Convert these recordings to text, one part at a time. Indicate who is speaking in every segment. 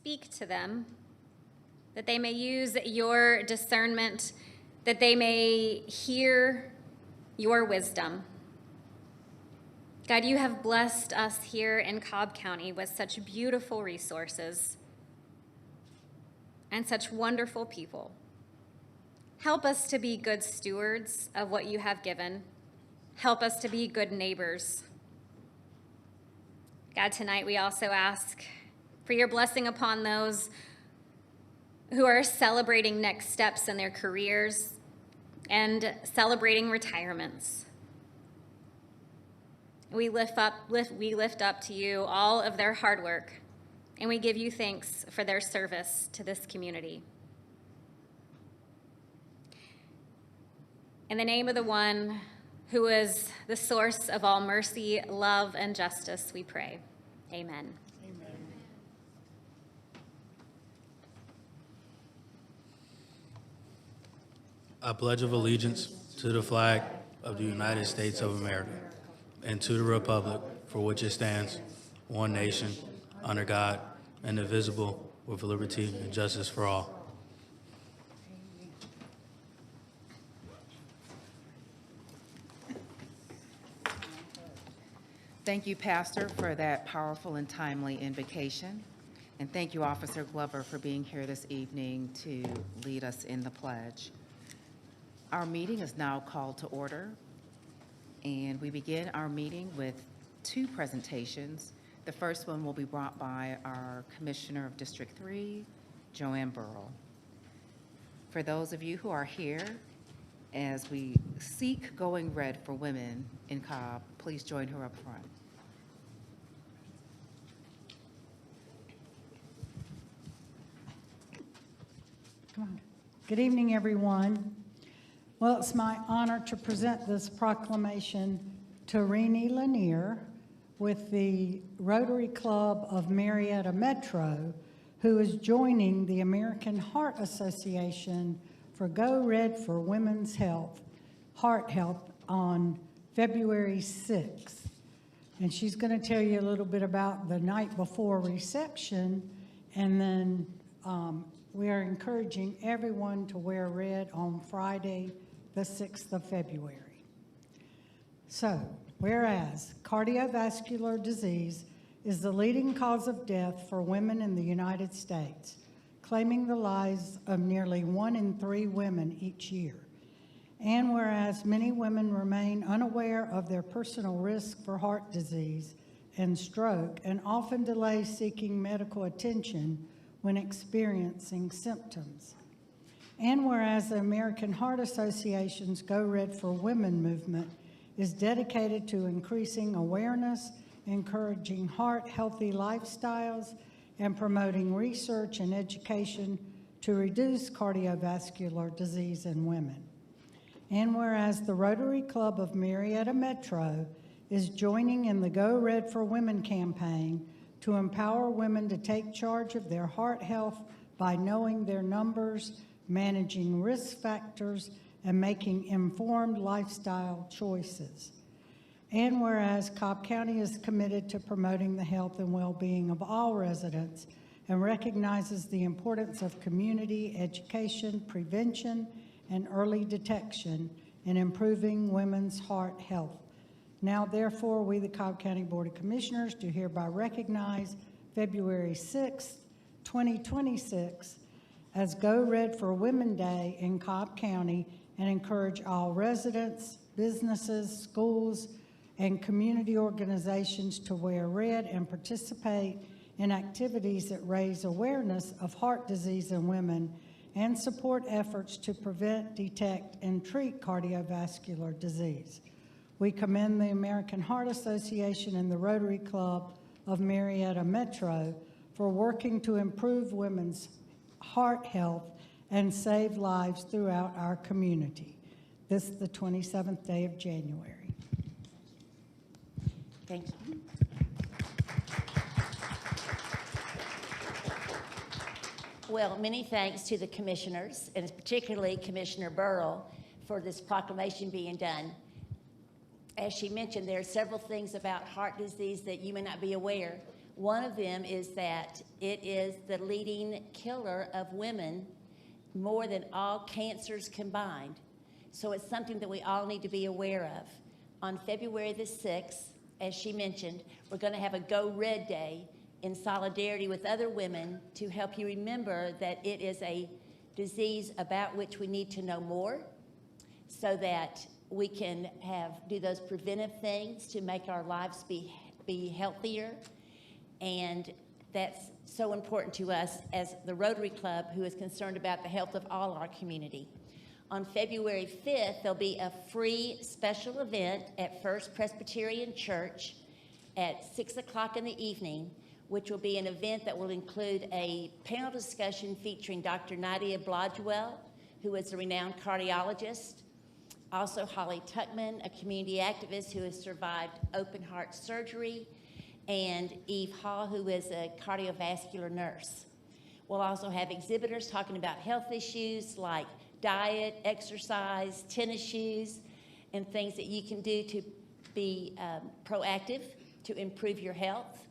Speaker 1: speak to them, that they may use your discernment, that they may hear your wisdom. God, you have blessed us here in Cobb County with such beautiful resources and such wonderful people. Help us to be good stewards of what you have given. Help us to be good neighbors. God, tonight we also ask for your blessing upon those who are celebrating next steps in their careers and celebrating retirements. We lift up to you all of their hard work, and we give you thanks for their service to this community. In the name of the one who is the source of all mercy, love, and justice, we pray. Amen.
Speaker 2: Amen.
Speaker 3: I pledge of allegiance to the flag of the United States of America and to the republic for which it stands, one nation, under God, indivisible, with liberty and justice for all.
Speaker 4: Thank you, Pastor, for that powerful and timely invocation. And thank you, Officer Glover, for being here this evening to lead us in the pledge. Our meeting is now called to order, and we begin our meeting with two presentations. The first one will be brought by our Commissioner of District 3, Joanne Burrell. For those of you who are here, as we seek going red for women in Cobb, please join her up front.
Speaker 2: Come on. Good evening, everyone. Well, it's my honor to present this proclamation to Renee Lanier with the Rotary Club of Marietta Metro, who is joining the American Heart Association for Go Red for Women's Health, Heart Health, on February 6th. And she's going to tell you a little bit about the night before reception, and then we are encouraging everyone to wear red on Friday, the 6th of February. So, whereas cardiovascular disease is the leading cause of death for women in the United States, claiming the lives of nearly 1 in 3 women each year. And whereas many women remain unaware of their personal risk for heart disease and stroke and often delay seeking medical attention when experiencing symptoms. And whereas the American Heart Association's Go Red for Women movement is dedicated to increasing awareness, encouraging heart-healthy lifestyles, and promoting research and education to reduce cardiovascular disease in women. And whereas the Rotary Club of Marietta Metro is joining in the Go Red for Women campaign to empower women to take charge of their heart health by knowing their numbers, managing risk factors, and making informed lifestyle choices. And whereas Cobb County is committed to promoting the health and well-being of all residents and recognizes the importance of community education, prevention, and early detection in improving women's heart health. Now, therefore, we, the Cobb County Board of Commissioners, do hereby recognize February 6th, 2026 as Go Red for Women Day in Cobb County and encourage all residents, businesses, schools, and community organizations to wear red and participate in activities that raise awareness of heart disease in women and support efforts to prevent, detect, and treat cardiovascular disease. We commend the American Heart Association and the Rotary Club of Marietta Metro for working to improve women's heart health and save lives throughout our community. This is the 27th day of January.
Speaker 4: Thank you.
Speaker 5: Well, many thanks to the commissioners, and particularly Commissioner Burrell, for this proclamation being done. As she mentioned, there are several things about heart disease that you may not be aware. One of them is that it is the leading killer of women more than all cancers combined. So it's something that we all need to be aware of. On February the 6th, as she mentioned, we're going to have a Go Red Day in solidarity with other women to help you remember that it is a disease about which we need to know more so that we can do those preventive things to make our lives be healthier. And that's so important to us as the Rotary Club, who is concerned about the health of all our community. On February 5th, there'll be a free special event at First Presbyterian Church at 6 o'clock in the evening, which will be an event that will include a panel discussion featuring Dr. Nadia Blodgewell, who is a renowned cardiologist, also Holly Tuckman, a community activist who has survived open heart surgery, and Eve Hall, who is a cardiovascular nurse. We'll also have exhibitors talking about health issues like diet, exercise, tennis shoes, and things that you can do to be proactive to improve your health.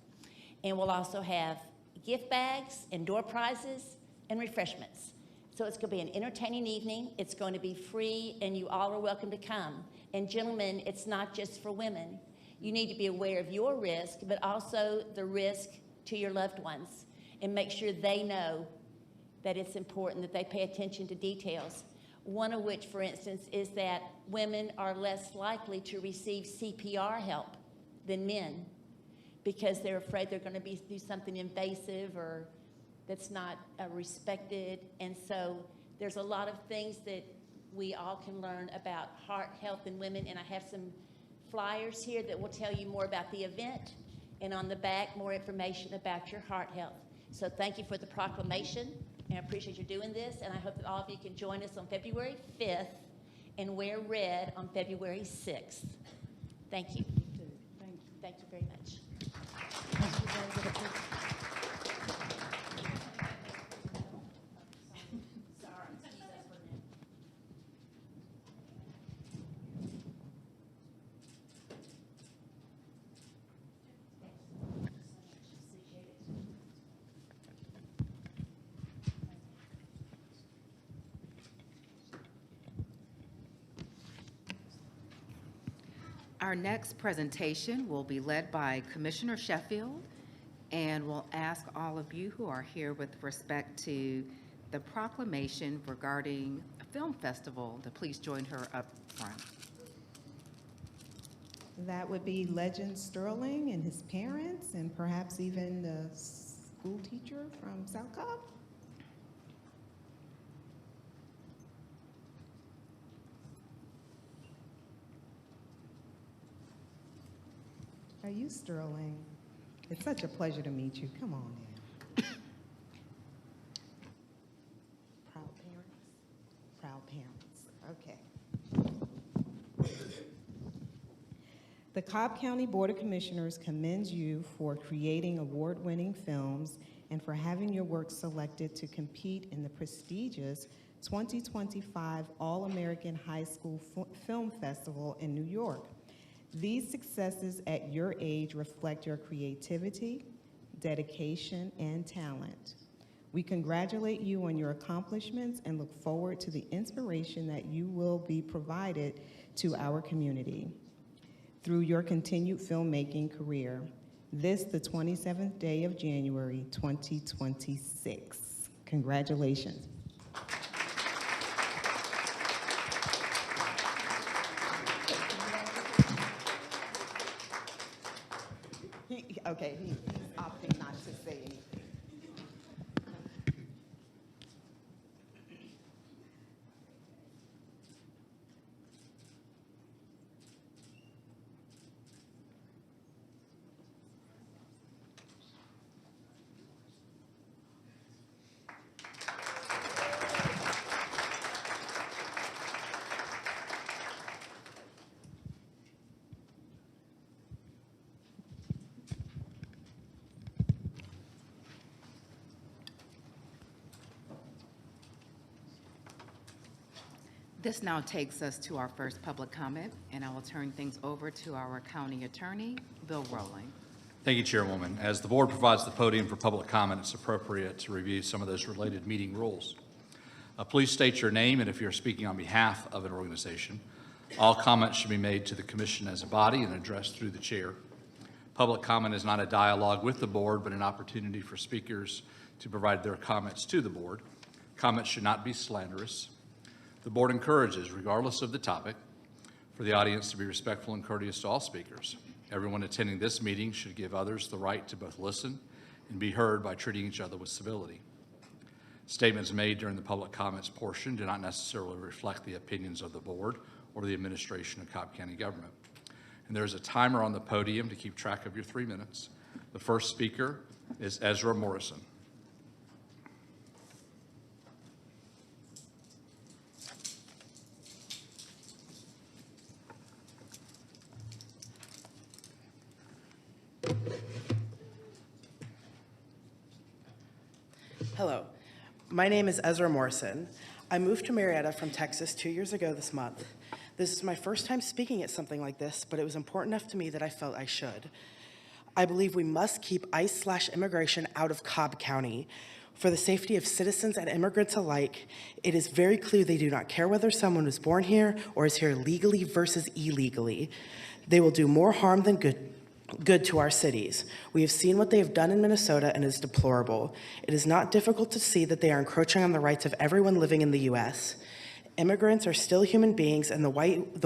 Speaker 5: And we'll also have gift bags and door prizes and refreshments. So it's going to be an entertaining evening. It's going to be free, and you all are welcome to come. And gentlemen, it's not just for women. You need to be aware of your risk, but also the risk to your loved ones, and make sure they know that it's important that they pay attention to details. One of which, for instance, is that women are less likely to receive CPR help than men because they're afraid they're going to do something invasive or that's not respected. And so there's a lot of things that we all can learn about heart health in women, and I have some flyers here that will tell you more about the event, and on the back, more information about your heart health. So thank you for the proclamation, and I appreciate you doing this, and I hope that all of you can join us on February 5th and wear red on February 6th. Thank you. Thank you very much.
Speaker 4: Our next presentation will be led by Commissioner Sheffield, and we'll ask all of you who are here with respect to the proclamation regarding a film festival to please join her up front.
Speaker 6: That would be Legend Sterling and his parents, and perhaps even the school teacher from South Cobb. Are you Sterling? It's such a pleasure to meet you. Come on in. Proud parents? Proud parents. Okay. The Cobb County Board of Commissioners commends you for creating award-winning films and for having your work selected to compete in the prestigious 2025 All-American High School Film Festival in New York. These successes at your age reflect your creativity, dedication, and talent. We congratulate you on your accomplishments and look forward to the inspiration that you will be provided to our community through your continued filmmaking career. This, the 27th day of January, 2026. Congratulations. Okay, he's opting not to say anything.
Speaker 4: This now takes us to our first public comment, and I will turn things over to our county attorney, Bill Rowling.
Speaker 7: Thank you, Chairwoman. As the board provides the podium for public comment, it's appropriate to review some of those related meeting rules. Please state your name, and if you're speaking on behalf of an organization, all comments should be made to the commission as a body and addressed through the chair. Public comment is not a dialogue with the board, but an opportunity for speakers to provide their comments to the board. Comments should not be slanderous. The board encourages, regardless of the topic, for the audience to be respectful and courteous to all speakers. Everyone attending this meeting should give others the right to both listen and be heard by treating each other with civility. Statements made during the public comments portion do not necessarily reflect the opinions of the board or the administration of Cobb County government. And there's a timer on the podium to keep track of your 3 minutes. The first speaker is Ezra Morrison.
Speaker 8: Hello, my name is Ezra Morrison. I moved to Marietta from Texas 2 years ago this month. This is my first time speaking at something like this, but it was important enough to me that I felt I should. I believe we must keep ICE/immigration out of Cobb County. For the safety of citizens and immigrants alike, it is very clear they do not care whether someone was born here or is here legally versus illegally. They will do more harm than good to our cities. We have seen what they have done in Minnesota, and it is deplorable. It is not difficult to see that they are encroaching on the rights of everyone living in the U.S. Immigrants are still human beings, and the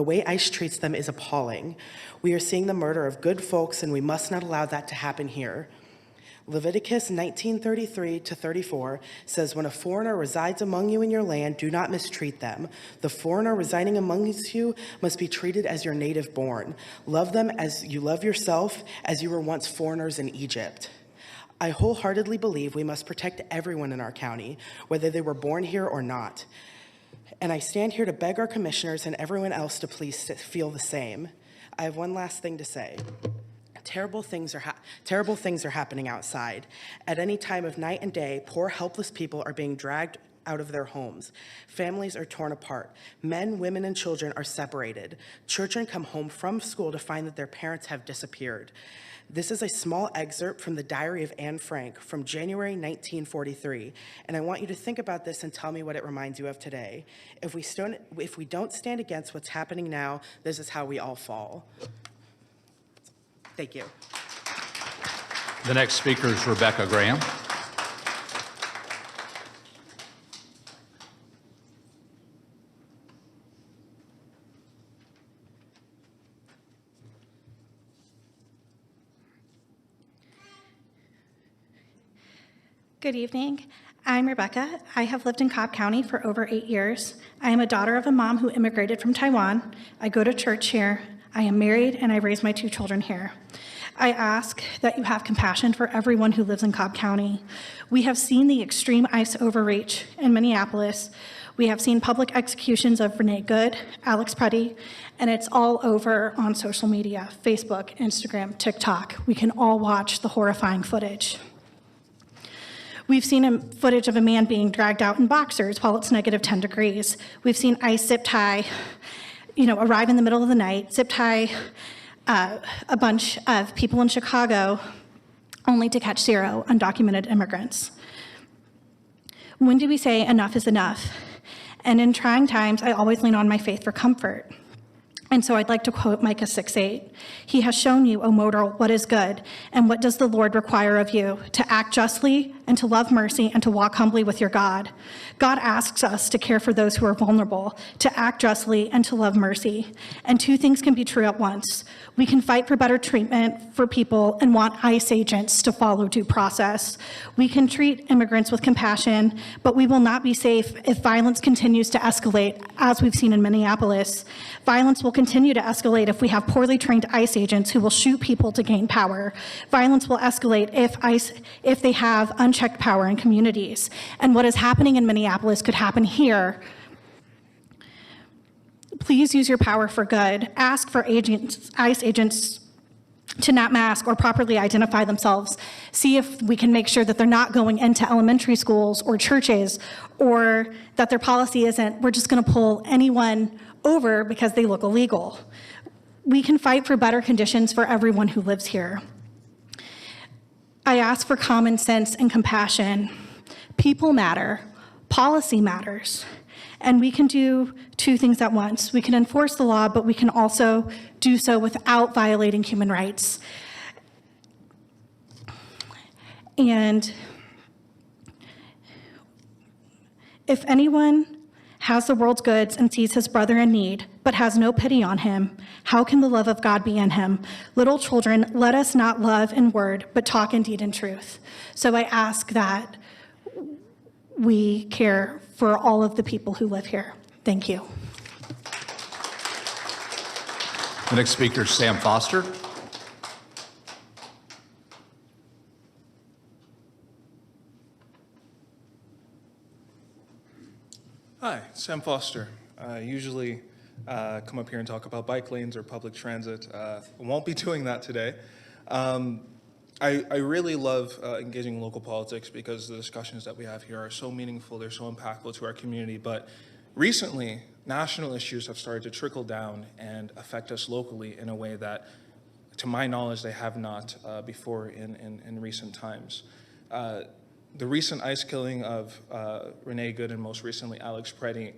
Speaker 8: way ICE treats them is appalling. We are seeing the murder of good folks, and we must not allow that to happen here. Leviticus 19:33-34 says, when a foreigner resides among you in your land, do not mistreat them. The foreigner residing amongst you must be treated as your native born. Love them as you love yourself, as you were once foreigners in Egypt. I wholeheartedly believe we must protect everyone in our county, whether they were born here or not. And I stand here to beg our commissioners and everyone else to please feel the same. I have one last thing to say. Terrible things are happening outside. At any time of night and day, poor, helpless people are being dragged out of their homes. Families are torn apart. Men, women, and children are separated. Children come home from school to find that their parents have disappeared. This is a small excerpt from the diary of Anne Frank from January 1943, and I want you to think about this and tell me what it reminds you of today. If we don't stand against what's happening now, this is how we all fall. Thank you.
Speaker 7: The next speaker is Rebecca Graham.
Speaker 9: Good evening. I'm Rebecca. I have lived in Cobb County for over 8 years. I am a daughter of a mom who immigrated from Taiwan. I go to church here. I am married, and I raise my 2 children here. I ask that you have compassion for everyone who lives in Cobb County. We have seen the extreme ICE overreach in Minneapolis. We have seen public executions of Renee Good, Alex Putty, and it's all over on social media, Facebook, Instagram, TikTok. We can all watch the horrifying footage. We've seen footage of a man being dragged out in boxers while it's negative 10 degrees. We've seen ICE zip tie, arrive in the middle of the night, zip tie a bunch of people in Chicago only to catch 0 undocumented immigrants. When do we say enough is enough? And in trying times, I always lean on my faith for comfort. And so I'd like to quote Micah 6:8. He has shown you, O mortal, what is good, and what does the Lord require of you? To act justly, and to love mercy, and to walk humbly with your God. God asks us to care for those who are vulnerable, to act justly, and to love mercy. And 2 things can be true at once. We can fight for better treatment for people and want ICE agents to follow due process. We can treat immigrants with compassion, but we will not be safe if violence continues to escalate, as we've seen in Minneapolis. Violence will continue to escalate if we have poorly trained ICE agents who will shoot people to gain power. Violence will escalate if they have unchecked power in communities. And what is happening in Minneapolis could happen here. Please use your power for good. Ask for ICE agents to not mask or properly identify themselves. See if we can make sure that they're not going into elementary schools or churches, or that their policy isn't, we're just going to pull anyone over because they look illegal. We can fight for better conditions for everyone who lives here. I ask for common sense and compassion. People matter, policy matters, and we can do two things at once. We can enforce the law, but we can also do so without violating human rights. And if anyone has the world's goods and sees his brother in need, but has no pity on him, how can the love of God be in him? Little children, let us not love in word, but talk in deed and truth. So I ask that we care for all of the people who live here. Thank you.
Speaker 7: The next speaker is Sam Foster.
Speaker 10: Hi, Sam Foster. I usually come up here and talk about bike lanes or public transit. I won't be doing that today. I really love engaging in local politics because the discussions that we have here are so meaningful, they're so impactful to our community. But recently, national issues have started to trickle down and affect us locally in a way that, to my knowledge, they have not before in recent times. The recent ICE killing of Renee Good and most recently Alex Preddy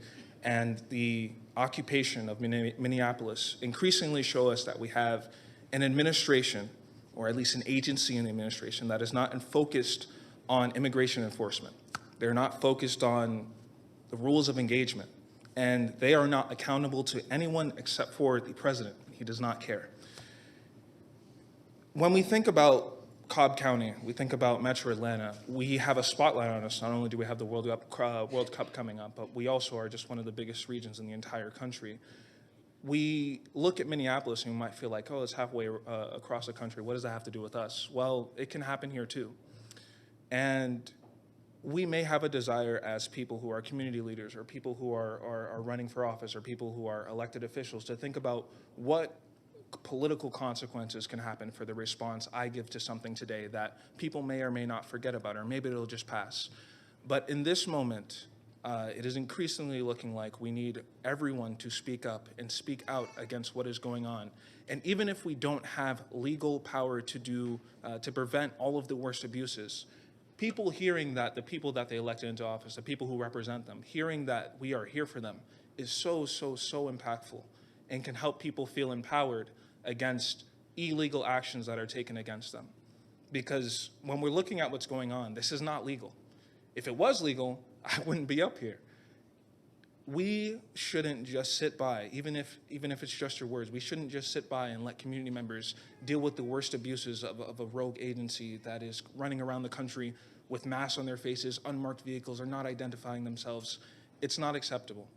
Speaker 10: and the occupation of Minneapolis increasingly show us that we have an administration, or at least an agency in the administration, that is not focused on immigration enforcement. They're not focused on the rules of engagement, and they are not accountable to anyone except for the president. He does not care. When we think about Cobb County, we think about Metro Atlanta, we have a spotlight on us. Not only do we have the World Cup coming up, but we also are just one of the biggest regions in the entire country. We look at Minneapolis and we might feel like, oh, it's halfway across the country. What does that have to do with us? Well, it can happen here too. And we may have a desire as people who are community leaders or people who are running for office or people who are elected officials to think about what political consequences can happen for the response I give to something today that people may or may not forget about, or maybe it'll just pass. But in this moment, it is increasingly looking like we need everyone to speak up and speak out against what is going on. And even if we don't have legal power to prevent all of the worst abuses, people hearing that the people that they elected into office, the people who represent them, hearing that we are here for them is so impactful and can help people feel empowered against illegal actions that are taken against them. Because when we're looking at what's going on, this is not legal. If it was legal, I wouldn't be up here. We shouldn't just sit by, even if it's just your words, we shouldn't just sit by and let community members deal with the worst abuses of a rogue agency that is running around the country with masks on their faces, unmarked vehicles, or not identifying themselves. It's not acceptable.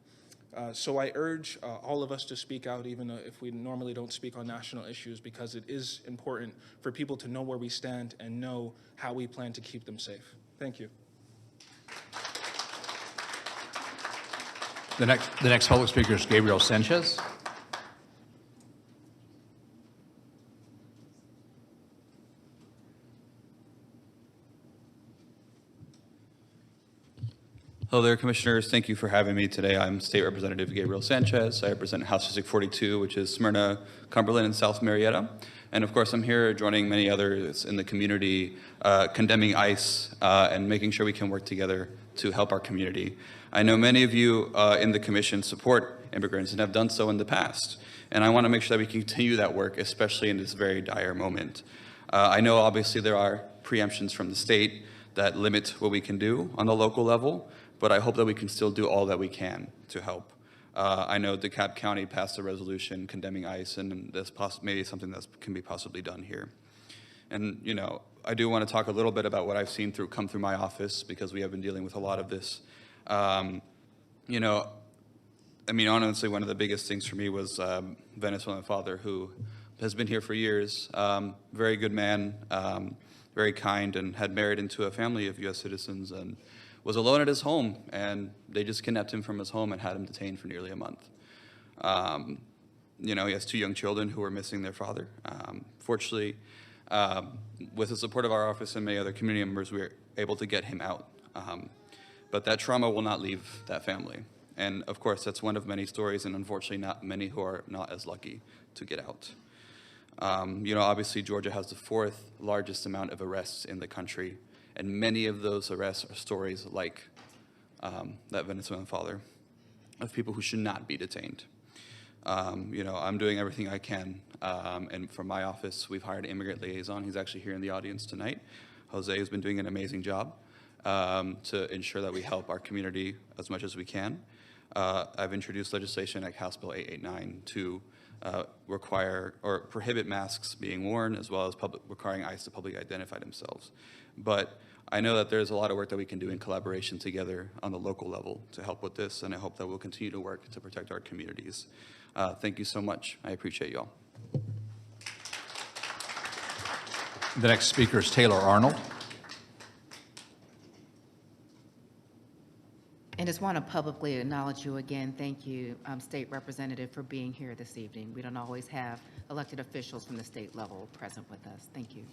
Speaker 10: So I urge all of us to speak out, even if we normally don't speak on national issues, because it is important for people to know where we stand and know how we plan to keep them safe. Thank you.
Speaker 7: The next public speaker is Gabriel Sanchez.
Speaker 11: Hello there, Commissioners. Thank you for having me today. I'm State Representative Gabriel Sanchez. I represent House District 42, which is Smyrna, Cumberland, and South Marietta. And of course, I'm here joining many others in the community, condemning ICE and making sure we can work together to help our community. I know many of you in the Commission support immigrants and have done so in the past. And I want to make sure that we continue that work, especially in this very dire moment. I know obviously there are preemptions from the state that limit what we can do on the local level, but I hope that we can still do all that we can to help. I know DeKalb County passed a resolution condemning ICE, and that's maybe something that can be possibly done here. And you know, I do want to talk a little bit about what I've seen come through my office, because we have been dealing with a lot of this. You know, I mean, honestly, one of the biggest things for me was Venezuelan father, who has been here for years. Very good man, very kind, and had married into a family of U.S. citizens, and was alone at his home, and they just kidnapped him from his home and had him detained for nearly a month. You know, he has 2 young children who are missing their father. Fortunately, with the support of our office and many other community members, we were able to get him out. But that trauma will not leave that family. And of course, that's one of many stories, and unfortunately not many who are not as lucky to get out. Obviously Georgia has the fourth largest amount of arrests in the country, and many of those arrests are stories like that Venezuelan father, of people who should not be detained. I'm doing everything I can, and from my office, we've hired an immigrant liaison. He's actually here in the audience tonight. Jose has been doing an amazing job to ensure that we help our community as much as we can. I've introduced legislation like House Bill 889 to require or prohibit masks being worn, as well as requiring ICE to publicly identify themselves. But I know that there's a lot of work that we can do in collaboration together on the local level to help with this, and I hope that we'll continue to work to protect our communities. Thank you so much. I appreciate you all.
Speaker 7: The next speaker is Taylor Arnold.
Speaker 4: And just want to publicly acknowledge you again. Thank you, State Representative, for being here this evening. We don't always have elected officials from the state level present with us. Thank you.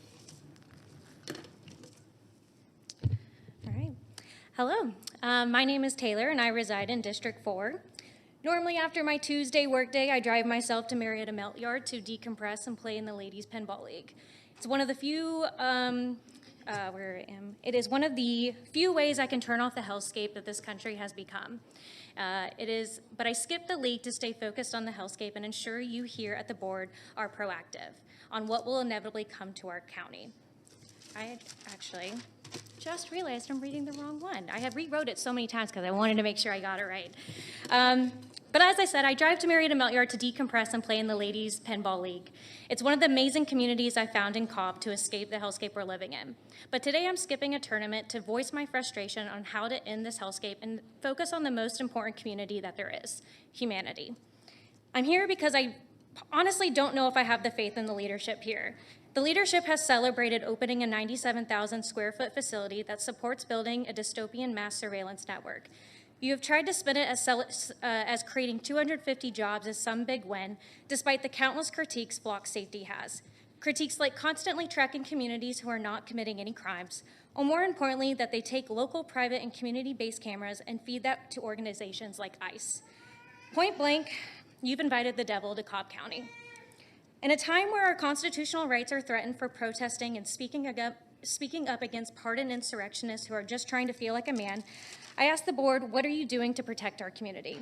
Speaker 12: All right. Hello. My name is Taylor, and I reside in District 4. Normally, after my Tuesday workday, I drive myself to Marietta Melt Yard to decompress and play in the Ladies Pinball League. It's one of the few It is one of the few ways I can turn off the hellscape that this country has become. But I skip the league to stay focused on the hellscape and ensure you here at the board are proactive on what will inevitably come to our county. I actually just realized I'm reading the wrong one. I have rewrote it so many times because I wanted to make sure I got it right. But as I said, I drive to Marietta Melt Yard to decompress and play in the Ladies Pinball League. It's one of the amazing communities I found in Cobb to escape the hellscape we're living in. But today I'm skipping a tournament to voice my frustration on how to end this hellscape and focus on the most important community that there is, humanity. I'm here because I honestly don't know if I have the faith in the leadership here. The leadership has celebrated opening a 97,000 square foot facility that supports building a dystopian mass surveillance network. You have tried to spin it as creating 250 jobs as some big win, despite the countless critiques Flock Safety has. Critiques like constantly tracking communities who are not committing any crimes, or more importantly, that they take local, private, and community-based cameras and feed that to organizations like ICE. Point blank, you've invited the devil to Cobb County. In a time where our constitutional rights are threatened for protesting and speaking up against pardoned insurrectionists who are just trying to feel like a man, I ask the board, what are you doing to protect our community?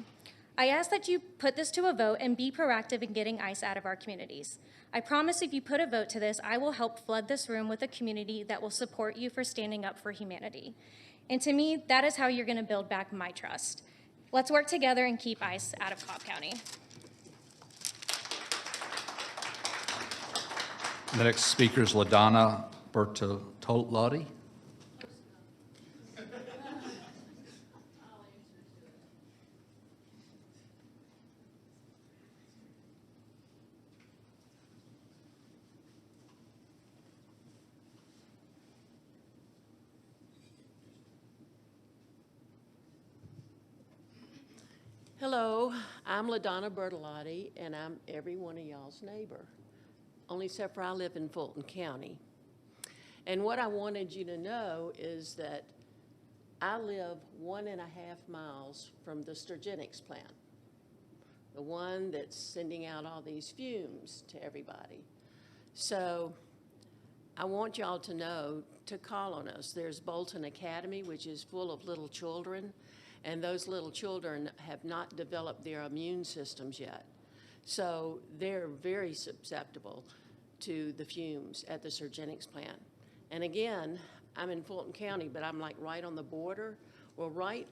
Speaker 12: I ask that you put this to a vote and be proactive in getting ICE out of our communities. I promise if you put a vote to this, I will help flood this room with a community that will support you for standing up for humanity. And to me, that is how you're going to build back my trust. Let's work together and keep ICE out of Cobb County.
Speaker 7: The next speaker is LaDonna Bertolotti.
Speaker 13: Hello, I'm LaDonna Bertolotti, and I'm every one of y'all's neighbor, only except for I live in Fulton County. And what I wanted you to know is that I live 1.5 miles from the Sturgenics plant, the one that's sending out all these fumes to everybody. So I want y'all to know to call on us. There's Bolton Academy, which is full of little children, and those little children have not developed their immune systems yet. So they're very susceptible to the fumes at the Sturgenics plant. And again, I'm in Fulton County, but I'm like right on the border. Well, right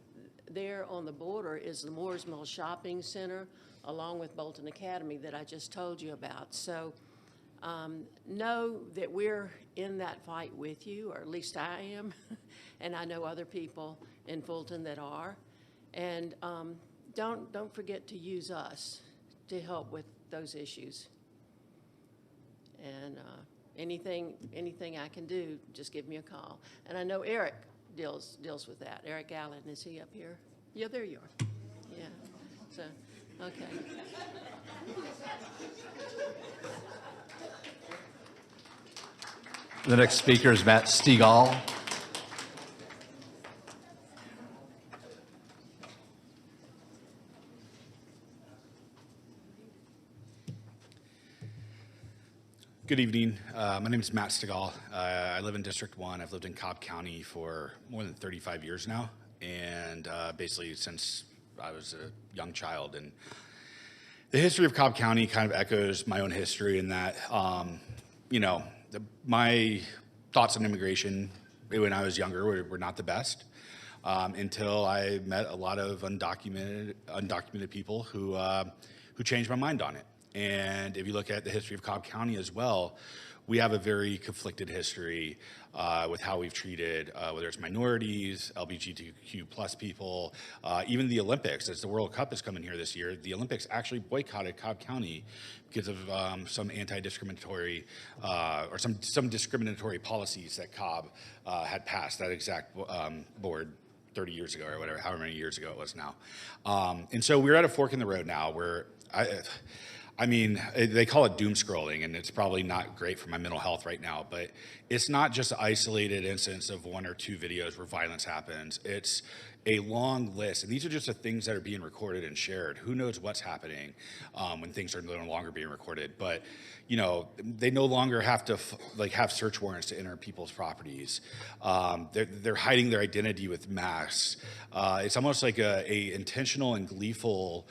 Speaker 13: there on the border is the Moores Mill Shopping Center, along with Bolton Academy that I just told you about. So know that we're in that fight with you, or at least I am, and I know other people in Fulton that are. And don't forget to use us to help with those issues. And anything I can do, just give me a call. And I know Eric deals with that. Eric Allen, is he up here? Yeah, there you are. Yeah. So, okay.
Speaker 7: The next speaker is Matt Stegall.
Speaker 14: Good evening. My name is Matt Stegall. I live in District 1. I've lived in Cobb County for more than 35 years now, and basically since I was a young child. And the history of Cobb County kind of echoes my own history in that, my thoughts on immigration when I was younger were not the best until I met a lot of undocumented people who changed my mind on it. And if you look at the history of Cobb County as well, we have a very conflicted history with how we've treated, whether it's minorities, LGBTQ plus people, even the Olympics. As the World Cup is coming here this year, the Olympics actually boycotted Cobb County because of some anti-discriminatory or some discriminatory policies that Cobb had passed, that exact board 30 years ago or whatever, however many years ago it was now. And so we're at a fork in the road now where I mean, they call it doom scrolling, and it's probably not great for my mental health right now, but it's not just an isolated instance of 1 or 2 videos where violence happens. It's a long list, and these are just the things that are being recorded and shared. Who knows what's happening when things are no longer being recorded, but they no longer have to have search warrants to enter people's properties. They're hiding their identity with masks. It's almost like a intentional and gleeful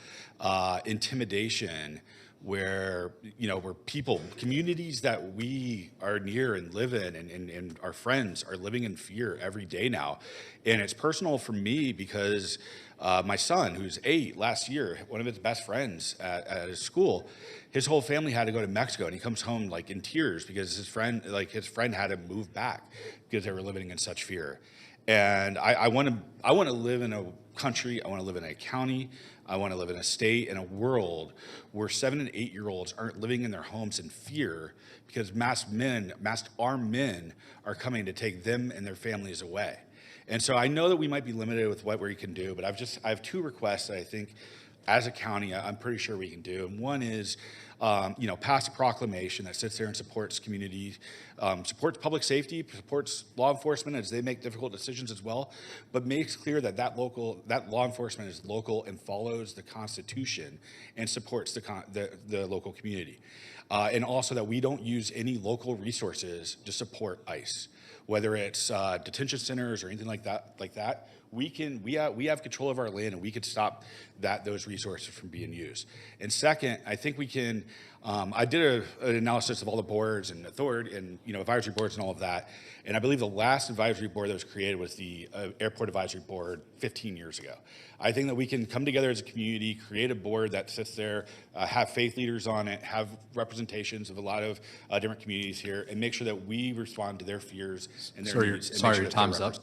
Speaker 14: intimidation where people, communities that we are near and live in and our friends are living in fear every day now. And it's personal for me because my son, who's 8, last year, one of his best friends at his school, his whole family had to go to Mexico, and he comes home like in tears because his friend had to move back because they were living in such fear. And I want to live in a country, I want to live in a county, I want to live in a state, in a world where 7 and 8-year-olds aren't living in their homes in fear because masked armed men are coming to take them and their families away. And so I know that we might be limited with what we can do, but I have 2 requests that I think as a county, I'm pretty sure we can do. And one is, pass a proclamation that sits there and supports community, supports public safety, supports law enforcement as they make difficult decisions as well, but makes clear that law enforcement is local and follows the Constitution and supports the local community. And also that we don't use any local resources to support ICE, whether it's detention centers or anything like that. We have control of our land, and we could stop those resources from being used. And second, I think we can. I did an analysis of all the boards and authority and advisory boards and all of that, and I believe the last advisory board that was created was the Airport Advisory Board 15 years ago. I think that we can come together as a community, create a board that sits there, have faith leaders on it, have representations of a lot of different communities here, and make sure that we respond to their fears and their needs.
Speaker 7: Sorry, your time's up.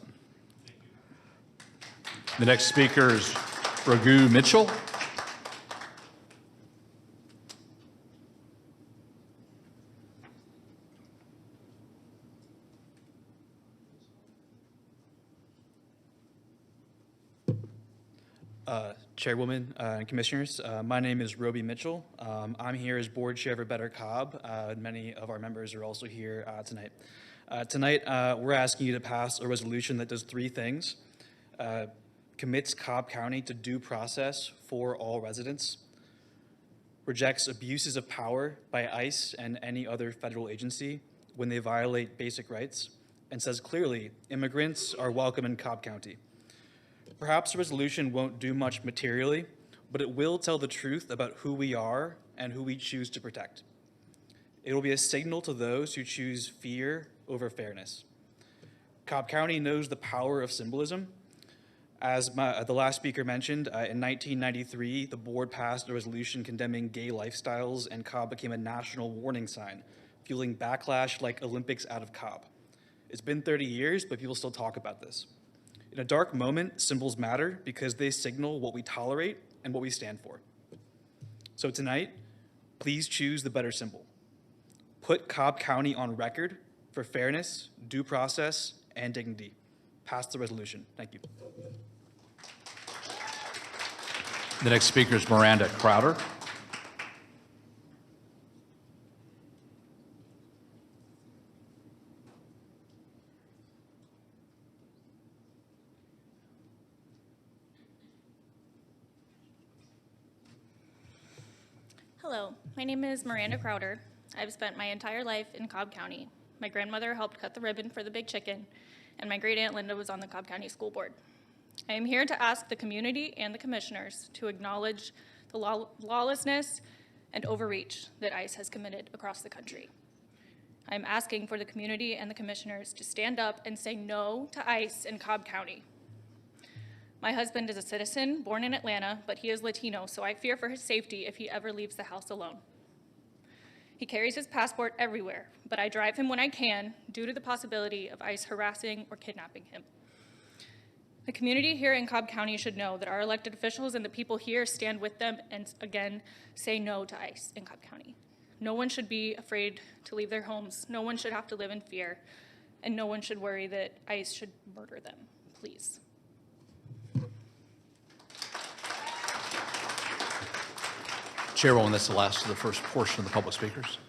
Speaker 7: The next speaker is Raghu Mitchell.
Speaker 15: Chairwoman and Commissioners, my name is Roby Mitchell. I'm here as Board Chair for Better Cobb. Many of our members are also here tonight. Tonight, we're asking you to pass a resolution that does 3 things. Commits Cobb County to due process for all residents, rejects abuses of power by ICE and any other federal agency when they violate basic rights, and says clearly immigrants are welcome in Cobb County. Perhaps the resolution won't do much materially, but it will tell the truth about who we are and who we choose to protect. It will be a signal to those who choose fear over fairness. Cobb County knows the power of symbolism. As the last speaker mentioned, in 1993, the board passed a resolution condemning gay lifestyles, and Cobb became a national warning sign, fueling backlash like Olympics out of Cobb. It's been 30 years, but people still talk about this. In a dark moment, symbols matter because they signal what we tolerate and what we stand for. So tonight, please choose the better symbol. Put Cobb County on record for fairness, due process, and dignity. Pass the resolution. Thank you.
Speaker 7: The next speaker is Miranda Crowder.
Speaker 12: Hello, my name is Miranda Crowder.
Speaker 16: I've spent my entire life in Cobb County. My grandmother helped cut the ribbon for the big chicken, and my great aunt Linda was on the Cobb County School Board. I am here to ask the community and the commissioners to acknowledge the lawlessness and overreach that ICE has committed across the country. I am asking for the community and the commissioners to stand up and say no to ICE in Cobb County. My husband is a citizen born in Atlanta, but he is Latino, so I fear for his safety if he ever leaves the house alone. He carries his passport everywhere, but I drive him when I can due to the possibility of ICE harassing or kidnapping him. The community here in Cobb County should know that our elected officials and the people here stand with them and again say no to ICE in Cobb County. No one should be afraid to leave their homes. No one should have to live in fear, and no one should worry that ICE should murder them. Please.
Speaker 7: Chairwoman, that's the last of the first portion of the public speakers.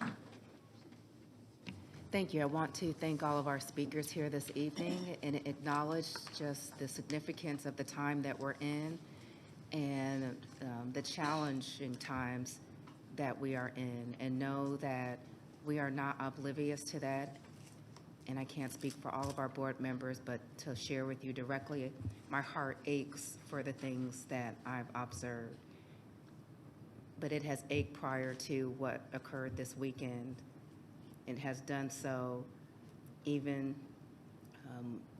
Speaker 4: Thank you. I want to thank all of our speakers here this evening and acknowledge just the significance of the time that we're in and the challenging times that we are in, and know that we are not oblivious to that. And I can't speak for all of our board members, but to share with you directly, my heart aches for the things that I've observed. But it has ached prior to what occurred this weekend. It has done so even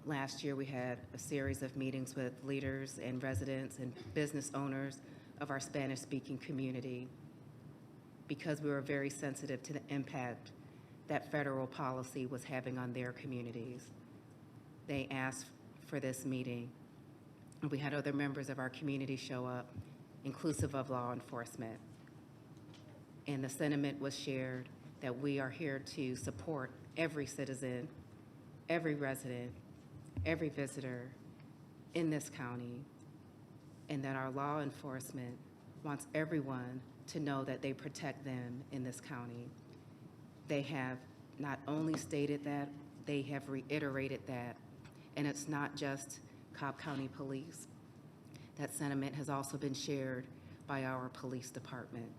Speaker 4: last year. We had a series of meetings with leaders and residents and business owners of our Spanish-speaking community because we were very sensitive to the impact that federal policy was having on their communities. They asked for this meeting. We had other members of our community show up, inclusive of law enforcement. And the sentiment was shared that we are here to support every citizen, every resident, every visitor in this county, and that our law enforcement wants everyone to know that they protect them in this county. They have not only stated that, they have reiterated that, and it's not just Cobb County Police. That sentiment has also been shared by our police department.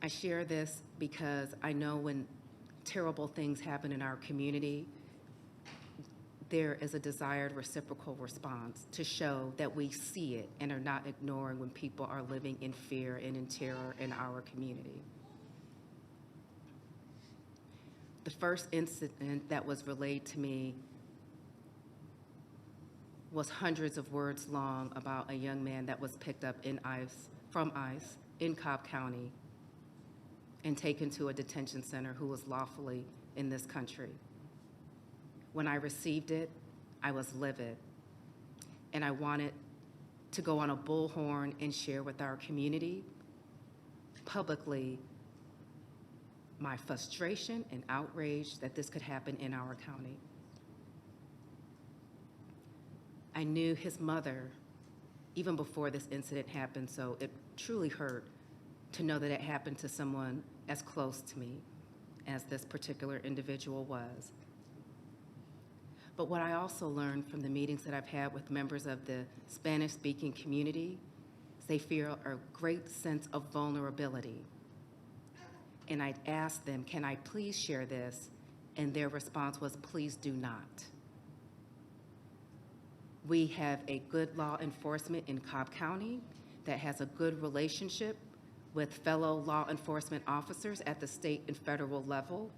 Speaker 4: I share this because I know when terrible things happen in our community, there is a desired reciprocal response to show that we see it and are not ignoring when people are living in fear and in terror in our community. The first incident that was relayed to me was hundreds of words long about a young man that was picked up from ICE in Cobb County and taken to a detention center who was lawfully in this country. When I received it, I was livid, and I wanted to go on a bullhorn and share with our community publicly my frustration and outrage that this could happen in our county. I knew his mother even before this incident happened, so it truly hurt to know that it happened to someone as close to me as this particular individual was. But what I also learned from the meetings that I've had with members of the Spanish-speaking community is they feel a great sense of vulnerability. And I'd asked them, can I please share this? And their response was, please do not. We have a good law enforcement in Cobb County that has a good relationship with fellow law enforcement officers at the state and federal level,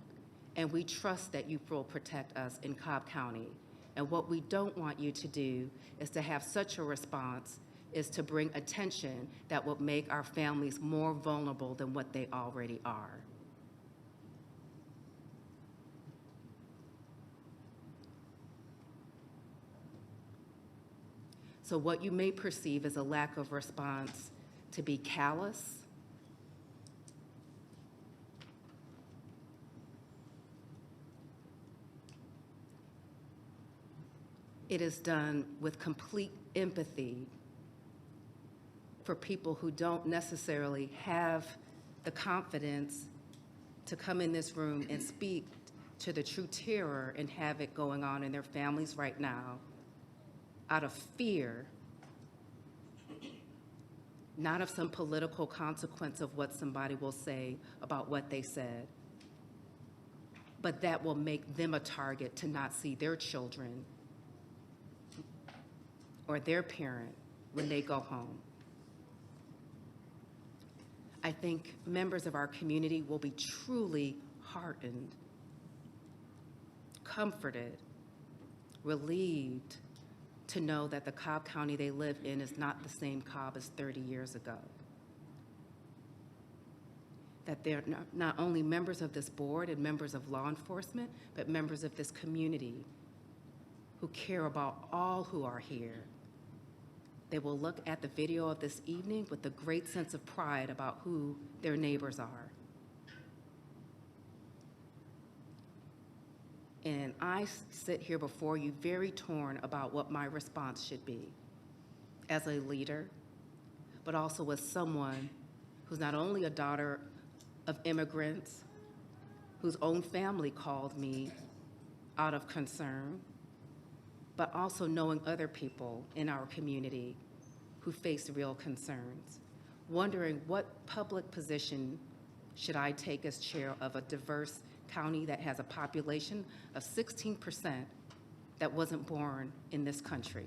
Speaker 4: and we trust that you will protect us in Cobb County. And what we don't want you to do is to have such a response is to bring attention that will make our families more vulnerable than what they already are. So what you may perceive as a lack of response to be callous, it is done with complete empathy for people who don't necessarily have the confidence to come in this room and speak to the true terror and havoc going on in their families right now out of fear not of some political consequence of what somebody will say about what they said, but that will make them a target to not see their children or their parent when they go home. I think members of our community will be truly heartened, comforted, relieved to know that the Cobb County they live in is not the same Cobb as 30 years ago. That they're not only members of this board and members of law enforcement, but members of this community who care about all who are here. They will look at the video of this evening with a great sense of pride about who their neighbors are. And I sit here before you very torn about what my response should be as a leader, but also as someone who's not only a daughter of immigrants, whose own family called me out of concern, but also knowing other people in our community who face real concerns, wondering what public position should I take as chair of a diverse county that has a population of 16% that wasn't born in this country.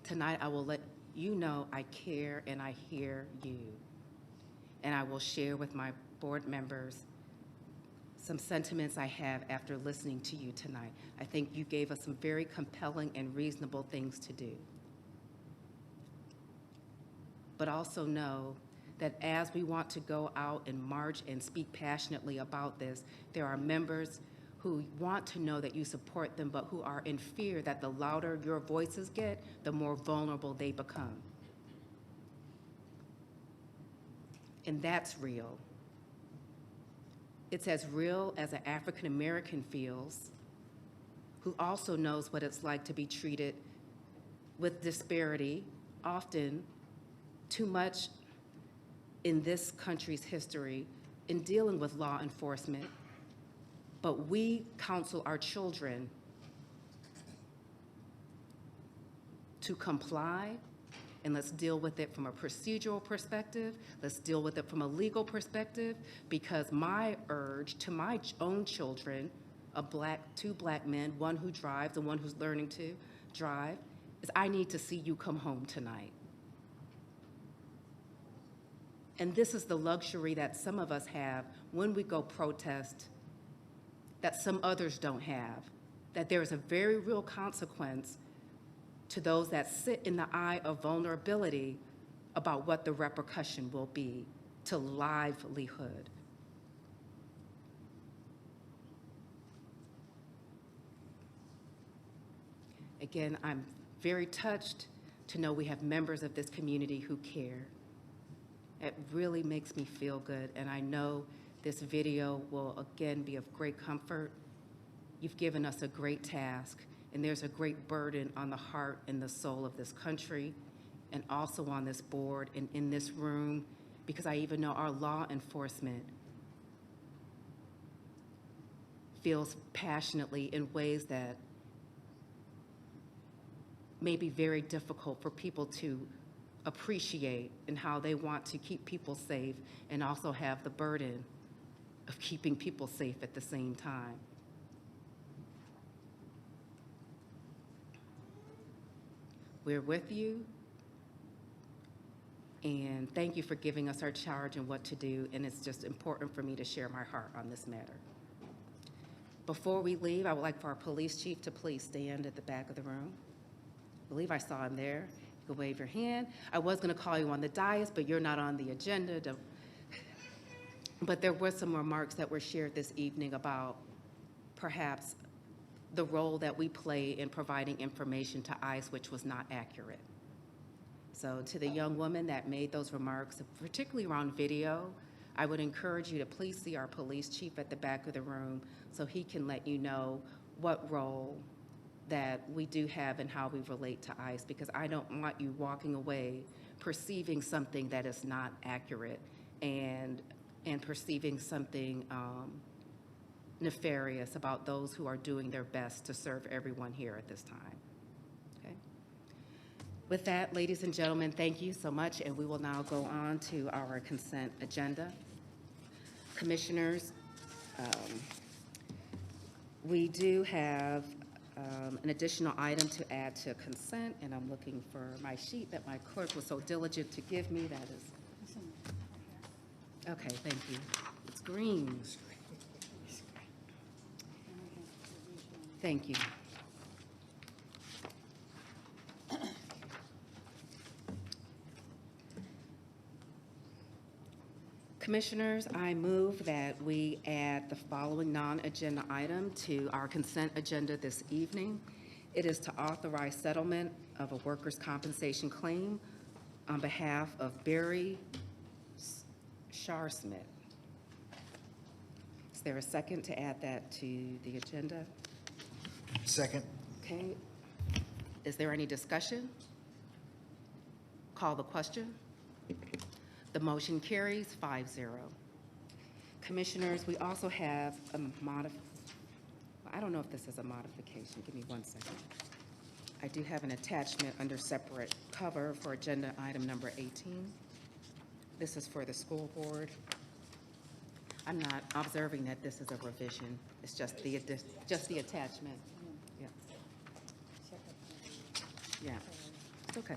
Speaker 4: Tonight, I will let you know I care and I hear you. And I will share with my board members some sentiments I have after listening to you tonight. I think you gave us some very compelling and reasonable things to do. But also know that as we want to go out and march and speak passionately about this, there are members who want to know that you support them, but who are in fear that the louder your voices get, the more vulnerable they become. And that's real. It's as real as an African American feels, who also knows what it's like to be treated with disparity, often too much in this country's history in dealing with law enforcement. But we counsel our children to comply, and let's deal with it from a procedural perspective. Let's deal with it from a legal perspective, because my urge to my own children, two black men, one who drives and one who's learning to drive, is I need to see you come home tonight. And this is the luxury that some of us have when we go protest that some others don't have, that there is a very real consequence to those that sit in the eye of vulnerability about what the repercussion will be to livelihood. Again, I'm very touched to know we have members of this community who care. It really makes me feel good, and I know this video will again be of great comfort. You've given us a great task, and there's a great burden on the heart and the soul of this country, and also on this board and in this room, because I even know our law enforcement feels passionately in ways that may be very difficult for people to appreciate, and how they want to keep people safe and also have the burden of keeping people safe at the same time. We're with you, and thank you for giving us our charge and what to do, and it's just important for me to share my heart on this matter. Before we leave, I would like for our police chief to please stand at the back of the room. I believe I saw him there. You can wave your hand. I was going to call you on the dais, but you're not on the agenda. But there were some remarks that were shared this evening about perhaps the role that we play in providing information to ICE, which was not accurate. So to the young woman that made those remarks, particularly around video, I would encourage you to please see our police chief at the back of the room so he can let you know what role that we do have and how we relate to ICE, because I don't want you walking away perceiving something that is not accurate and perceiving something nefarious about those who are doing their best to serve everyone here at this time. Okay? With that, ladies and gentlemen, thank you so much, and we will now go on to our consent agenda. Commissioners, we do have an additional item to add to consent, and I'm looking for my sheet that my clerk was so diligent to give me. That is, okay, thank you. It's green. Thank you. Commissioners, I move that we add the following non-agenda item to our consent agenda this evening. It is to authorize settlement of a workers' compensation claim on behalf of Barry Sharsmith. Is there a second to add that to the agenda?
Speaker 17: Second.
Speaker 4: Okay. Is there any discussion? Call the question. The motion carries 5-0. Commissioners, we also have a I don't know if this is a modification. Give me 1 second. I do have an attachment under separate cover for agenda item number 18. This is for the school board. I'm not observing that this is a revision. It's just the attachment. Yeah. Yeah. It's okay.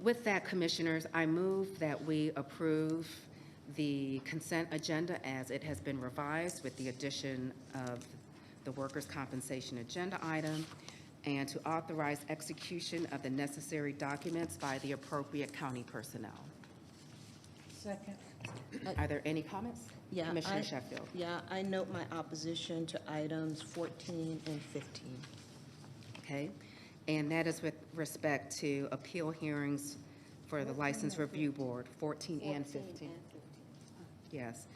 Speaker 4: With that, Commissioners, I move that we approve the consent agenda as it has been revised with the addition of the workers' compensation agenda item and to authorize execution of the necessary documents by the appropriate county personnel.
Speaker 2: Second.
Speaker 4: Are there any comments?
Speaker 18: Yeah,
Speaker 4: Commissioner Sheffield.
Speaker 18: Yeah, I note my opposition to items 14 and 15.
Speaker 4: Okay, and that is with respect to appeal hearings for the License Review Board, 14 and 15. Yes.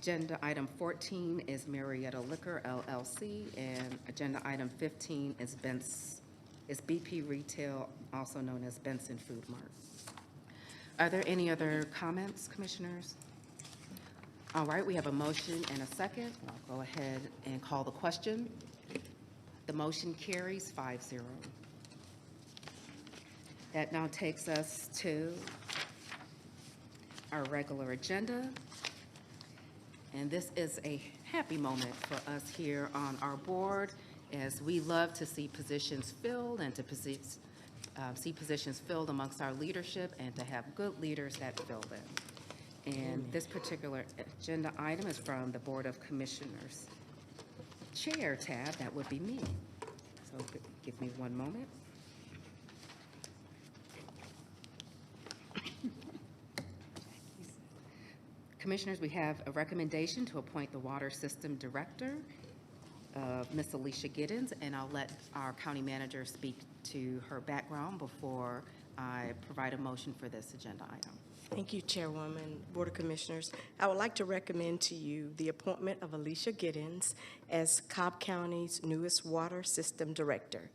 Speaker 4: Agenda item 14 is Marietta Liquor LLC, and agenda item 15 is BP Retail, also known as Benson Food Mart. Are there any other comments, Commissioners? All right, we have a motion and a second. I'll go ahead and call the question. The motion carries 5-0. That now takes us to our regular agenda. And this is a happy moment for us here on our board, as we love to see positions filled and to see positions filled amongst our leadership and to have good leaders that fill them. And this particular agenda item is from the Board of Commissioners Chair tab. That would be me. So give me 1 moment. Commissioners, we have a recommendation to appoint the Water System Director, Ms. Alicia Giddens, and I'll let our county manager speak to her background before I provide a motion for this agenda item.
Speaker 19: Thank you, Chairwoman, Board of Commissioners. I would like to recommend to you the appointment of Alicia Giddens as Cobb County's newest Water System Director.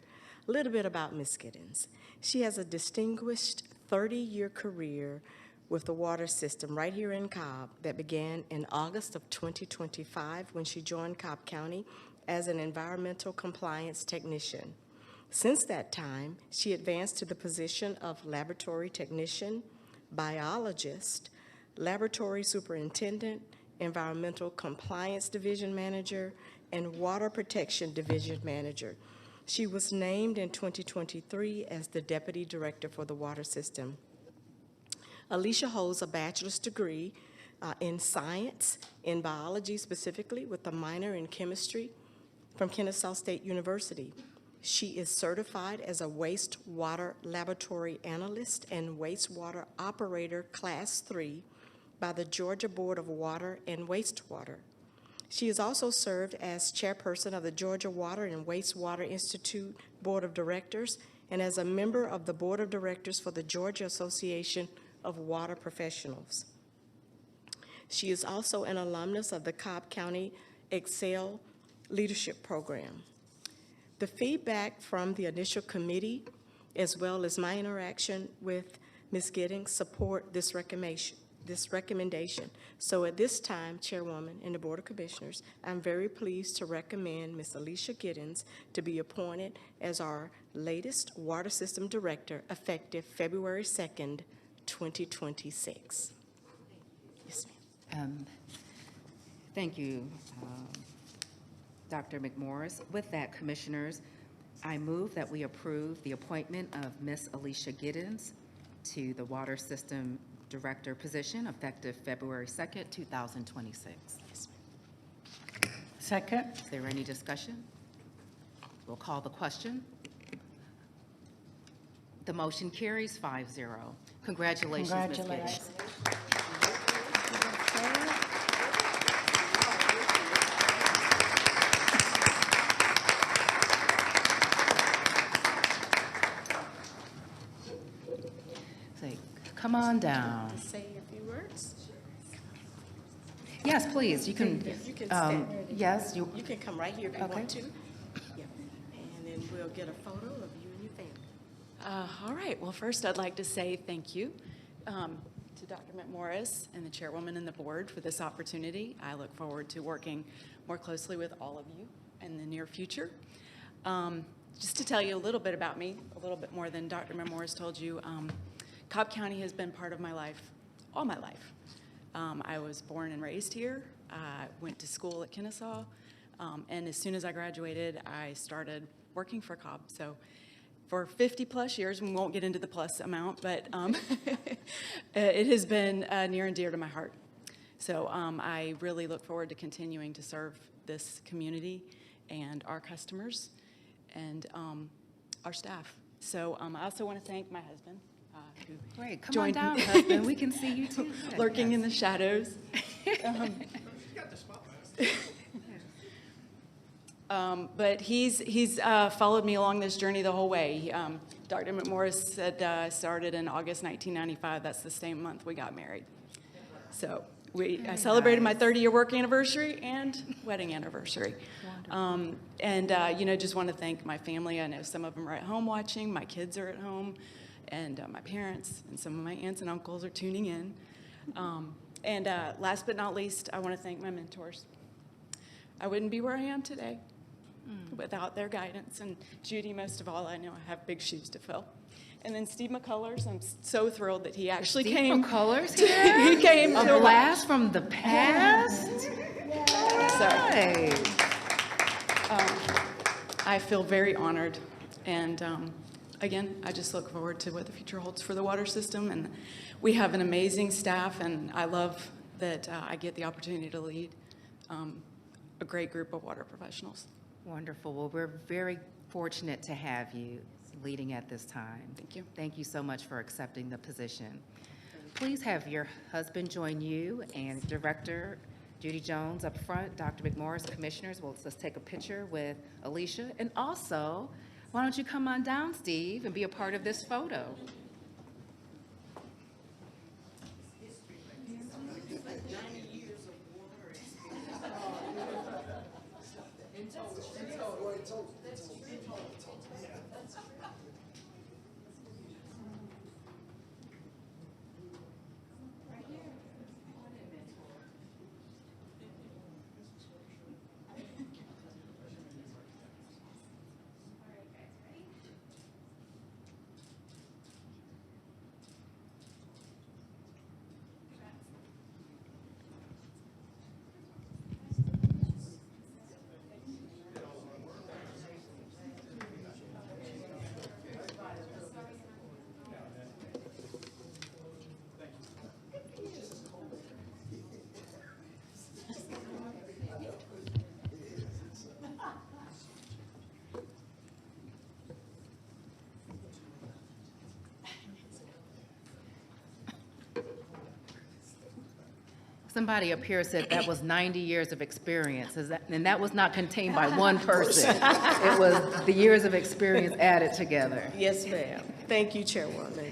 Speaker 19: A little bit about Ms. Giddens. She has a distinguished 30-year career with the water system right here in Cobb that began in August of 2025 when she joined Cobb County as an environmental compliance technician. Since that time, she advanced to the position of laboratory technician, biologist, laboratory superintendent, environmental compliance division manager, and water protection division manager. She was named in 2023 as the deputy director for the water system. Alicia holds a bachelor's degree in science, in biology specifically, with a minor in chemistry from Kennesaw State University. She is certified as a wastewater laboratory analyst and wastewater operator class 3 by the Georgia Board of Water and Wastewater. She has also served as chairperson of the Georgia Water and Wastewater Institute Board of Directors and as a member of the Board of Directors for the Georgia Association of Water Professionals. She is also an alumnus of the Cobb County Excel Leadership Program. The feedback from the initial committee, as well as my interaction with Ms. Giddens, support this this recommendation. So at this time, Chairwoman and the Board of Commissioners, I'm very pleased to recommend Ms. Alicia Giddens to be appointed as our latest Water System Director effective February 2nd, 2026. Yes, ma'am.
Speaker 4: Thank you, Dr. McMorris. With that, Commissioners, I move that we approve the appointment of Ms. Alicia Giddens to the Water System Director position effective February 2nd, 2026.
Speaker 2: Second.
Speaker 4: Is there any discussion? We'll call the question. The motion carries 5-0. Congratulations, Ms.
Speaker 2: Congratulations.
Speaker 4: Giddens. Come on down.
Speaker 19: Say a few words.
Speaker 4: Yes, please, you can.
Speaker 19: You can stand.
Speaker 4: Yes,
Speaker 19: You can come right here if you
Speaker 4: Okay.
Speaker 19: want to. Yeah. And then we'll get a photo of you and your family.
Speaker 20: All right, well, first I'd like to say thank you to Dr. McMorris and the chairwoman and the board for this opportunity. I look forward to working more closely with all of you in the near future. Just to tell you a little bit about me, a little bit more than Dr. McMorris told you, Cobb County has been part of my life, all my life. I was born and raised here. I went to school at Kennesaw, and as soon as I graduated, I started working for Cobb. So for 50 plus years, we won't get into the plus amount, but it has been near and dear to my heart. So I really look forward to continuing to serve this community and our customers and our staff. So I also want to thank my husband. Who
Speaker 4: Great, come on
Speaker 20: joined
Speaker 4: down,
Speaker 20: me.
Speaker 4: husband. We can see you too.
Speaker 20: Lurking in the shadows. But he's followed me along this journey the whole way. Dr. McMorris said I started in August 1995. That's the same month we got married. So I celebrated my 30-year work anniversary and wedding anniversary. Just want to thank my family. I know some of them are at home watching. My kids are at home. And my parents and some of my aunts and uncles are tuning in. Last but not least, I want to thank my mentors. I wouldn't be where I am today without their guidance. And Judy, most of all, I know I have big shoes to fill. And then Steve McCullers, I'm so thrilled that he actually came.
Speaker 4: Steve McCullers here?
Speaker 20: He came
Speaker 4: a
Speaker 20: to
Speaker 4: blast from the past?
Speaker 20: I feel very honored. And again, I just look forward to what the future holds for the water system. And we have an amazing staff, and I love that I get the opportunity to lead a great group of water professionals.
Speaker 4: Wonderful. Well, we're very fortunate to have you leading at this time.
Speaker 20: Thank you.
Speaker 4: Thank you so much for accepting the position. Please have your husband join you and Director Judy Jones up front, Dr. McMorris, commissioners. Well, let's take a picture with Alicia. And also, why don't you come on down, Steve, and be a part of this photo? Somebody up here said that was 90 years of experience, and that was not contained by one person. It was the years of experience added together.
Speaker 19: Yes, ma'am. Thank you, Chairwoman.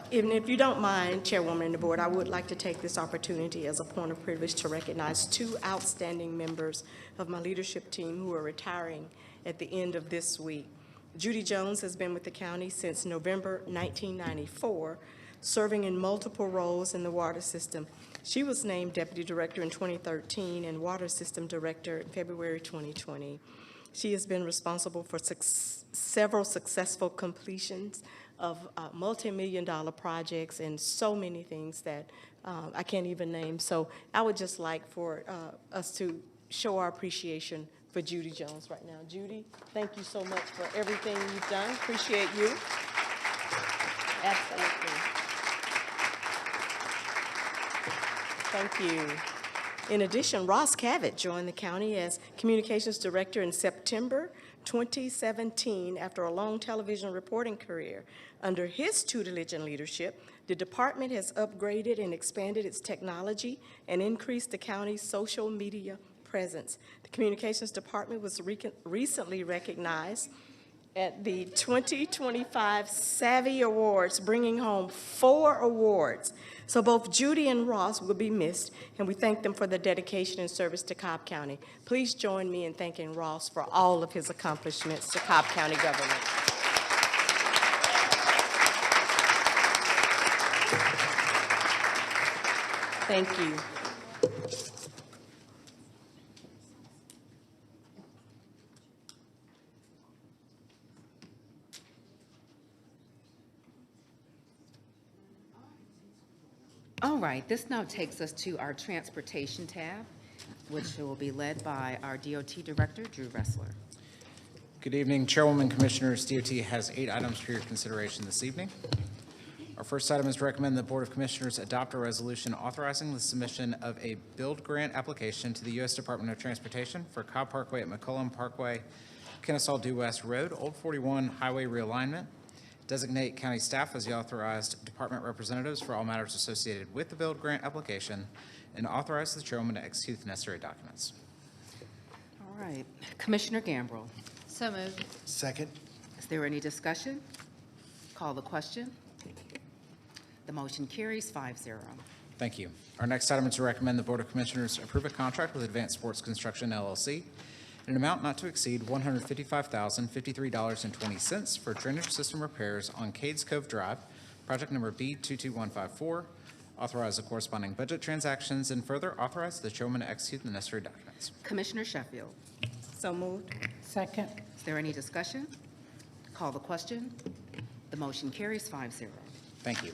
Speaker 19: Even if you don't mind, Chairwoman and the board, I would like to take this opportunity as a point of privilege to recognize two outstanding members of my leadership team who are retiring at the end of this week. Judy Jones has been with the county since November 1994, serving in multiple roles in the water system. She was named Deputy Director in 2013 and Water System Director in February 2020. She has been responsible for several successful completions of multi-million-dollar projects and so many things that I can't even name. So I would just like for us to show our appreciation for Judy Jones right now. Judy, thank you so much for everything you've done. Appreciate you. Absolutely. Thank you. In addition, Ross Cavett joined the county as Communications Director in September 2017 after a long television reporting career. Under his tutelage and leadership, the department has upgraded and expanded its technology and increased the county's social media presence. The Communications Department was recently recognized at the 2025 Savvy Awards, bringing home 4 awards. So both Judy and Ross will be missed, and we thank them for their dedication and service to Cobb County. Please join me in thanking Ross for all of his accomplishments to Cobb County government. Thank you.
Speaker 4: All right, this now takes us to our transportation tab, which will be led by our DOT Director, Drew Ressler.
Speaker 21: Good evening, Chairwoman, Commissioners. DOT has 8 items for your consideration this evening. Our first item is to recommend the Board of Commissioners adopt a resolution authorizing the submission of a build grant application to the U.S. Department of Transportation for Cobb Parkway at McCollum Parkway, Kennesaw Due West Road, Old 41 Highway realignment. Designate county staff as the authorized department representatives for all matters associated with the build grant application, and authorize the chairwoman to execute the necessary documents.
Speaker 4: All right, Commissioner Gambrill.
Speaker 22: So moved.
Speaker 17: Second.
Speaker 4: Is there any discussion? Call the question. The motion carries 5-0.
Speaker 21: Thank you. Our next item is to recommend the Board of Commissioners approve a contract with Advanced Sports Construction LLC in an amount not to exceed $155,053.20 for drainage system repairs on Cades Cove Drive, project number B22154. Authorize the corresponding budget transactions, and further authorize the chairwoman to execute the necessary documents.
Speaker 4: Commissioner Sheffield.
Speaker 19: So moved.
Speaker 2: Second.
Speaker 4: Is there any discussion? Call the question. The motion carries 5-0.
Speaker 21: Thank you.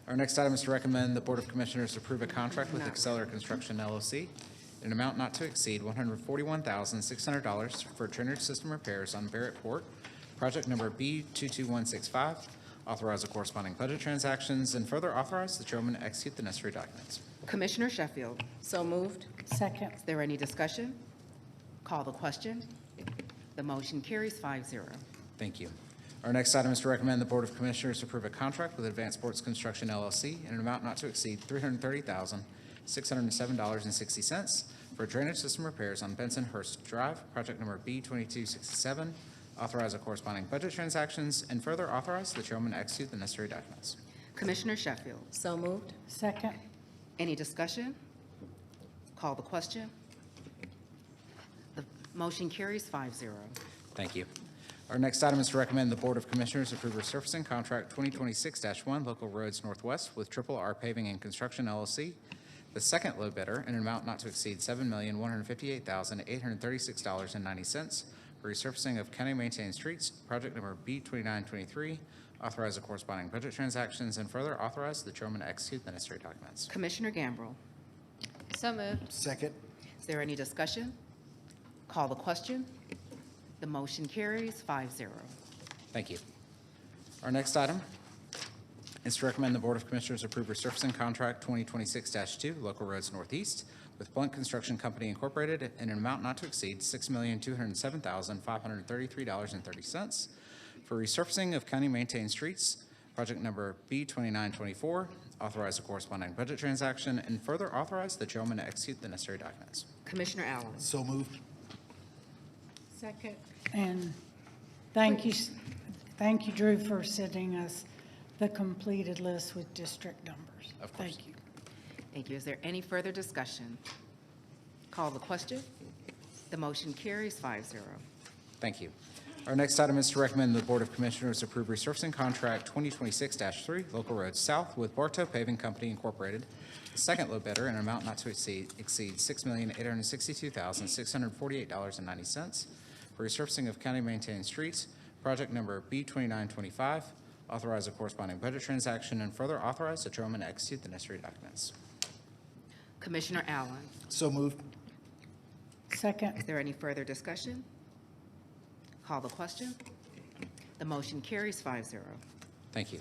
Speaker 21: Our next item is to recommend the Board of Commissioners approve a contract with Accelerator Construction LLC in an amount not to exceed $141,600 for drainage system repairs on Barrett Port, project number B22165. Authorize the corresponding budget transactions, and further authorize the chairwoman to execute the necessary documents.
Speaker 4: Commissioner Sheffield.
Speaker 19: So moved.
Speaker 2: Second.
Speaker 4: Is there any discussion? Call the question. The motion carries 5-0.
Speaker 21: Thank you. Our next item is to recommend the Board of Commissioners approve a contract with Advanced Sports Construction LLC in an amount not to exceed $330,607.60 for drainage system repairs on Bensonhurst Drive, project number B2267. Authorize the corresponding budget transactions, and further authorize the chairwoman to execute the necessary documents.
Speaker 4: Commissioner Sheffield.
Speaker 19: So moved.
Speaker 2: Second.
Speaker 4: Any discussion? Call the question. The motion carries 5-0.
Speaker 21: Thank you. Our next item is to recommend the Board of Commissioners approve resurfacing contract 2026-1 Local Roads Northwest with Triple R Paving and Construction LLC, the second low bidder, in an amount not to exceed $7,158,836.90 for resurfacing of county-maintained streets, project number B2923. Authorize the corresponding budget transactions, and further authorize the chairwoman to execute the necessary documents.
Speaker 4: Commissioner Gambrill.
Speaker 22: So moved.
Speaker 17: Second.
Speaker 4: Is there any discussion? Call the question. The motion carries 5-0.
Speaker 21: Thank you. Our next item is to recommend the Board of Commissioners approve resurfacing contract 2026-2 Local Roads Northeast with Blunt Construction Company Incorporated in an amount not to exceed $6,207,533.30 for resurfacing of county-maintained streets, project number B2924. Authorize the corresponding budget transaction, and further authorize the chairwoman to execute the necessary documents.
Speaker 4: Commissioner Allen.
Speaker 17: So moved.
Speaker 2: Second. And thank you, Drew, for sending us the completed list with district numbers.
Speaker 21: Of course.
Speaker 2: Thank you.
Speaker 4: Thank you. Is there any further discussion? Call the question. The motion carries 5-0.
Speaker 21: Thank you. Our next item is to recommend the Board of Commissioners approve resurfacing contract 2026-3, Local Road South with Bartow Paving Company Incorporated, the second low bidder, in an amount not to exceed $6,862,648.90 for resurfacing of county-maintained streets, project number B2925. Authorize a corresponding budget transaction and further authorize the chairman to execute the necessary documents.
Speaker 4: Commissioner Allen.
Speaker 17: So moved.
Speaker 2: Second.
Speaker 4: Is there any further discussion? Call the question. The motion carries 5-0.
Speaker 21: Thank you.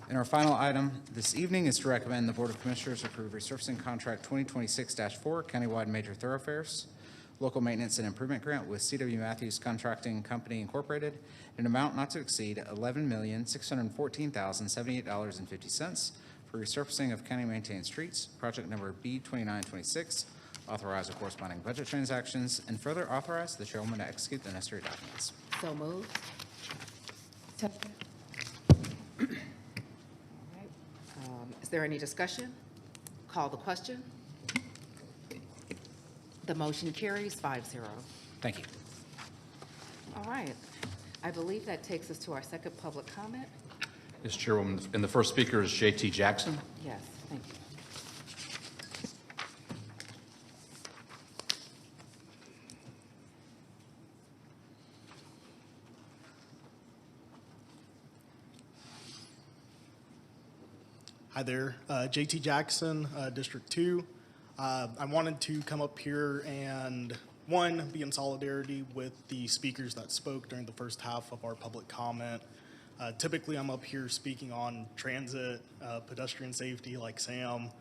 Speaker 21: And our final item this evening is to recommend the Board of Commissioners approve resurfacing contract 2026-4 countywide major thoroughfares, local maintenance and improvement grant with C.W. Matthews Contracting Company Incorporated, an amount not to exceed $11,614,078.50 for resurfacing of county-maintained streets, project number B2926. Authorize the corresponding budget transactions and further authorize the chairwoman to execute the necessary documents.
Speaker 4: So moved.
Speaker 2: Second.
Speaker 4: Is there any discussion? Call the question. The motion carries 5-0.
Speaker 21: Thank you.
Speaker 4: All right. I believe that takes us to our second public comment.
Speaker 7: Yes, Chairwoman, and the first speaker is J.T. Jackson.
Speaker 4: Yes, thank you.
Speaker 1: Hi there, JT Jackson, District 2. I wanted to come up here and, one, be in solidarity with the speakers that spoke during the first half of our public comment. Typically, I'm up here speaking on transit, pedestrian safety like Sam,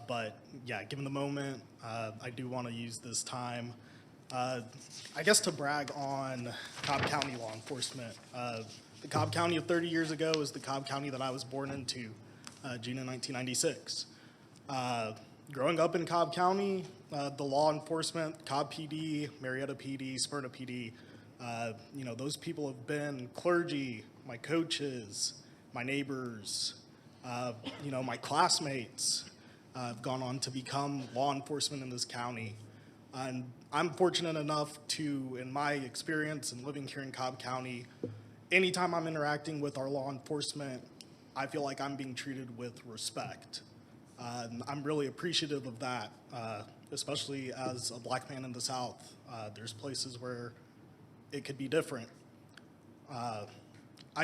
Speaker 1: but yeah, given the moment, I do want to use this time, I guess, to brag on Cobb County law enforcement. The Cobb County of 30 years ago is the Cobb County that I was born into. June of 1996. Growing up in Cobb County, the law enforcement, Cobb PD, Marietta PD, Smyrna PD, those people have been clergy, my coaches, my neighbors, my classmates have gone on to become law enforcement in this county. And I'm fortunate enough to, in my experience and living here in Cobb County, anytime I'm interacting with our law enforcement, I feel like I'm being treated with respect. I'm really appreciative of that, especially as a black man in the South. There's places where it could be different. I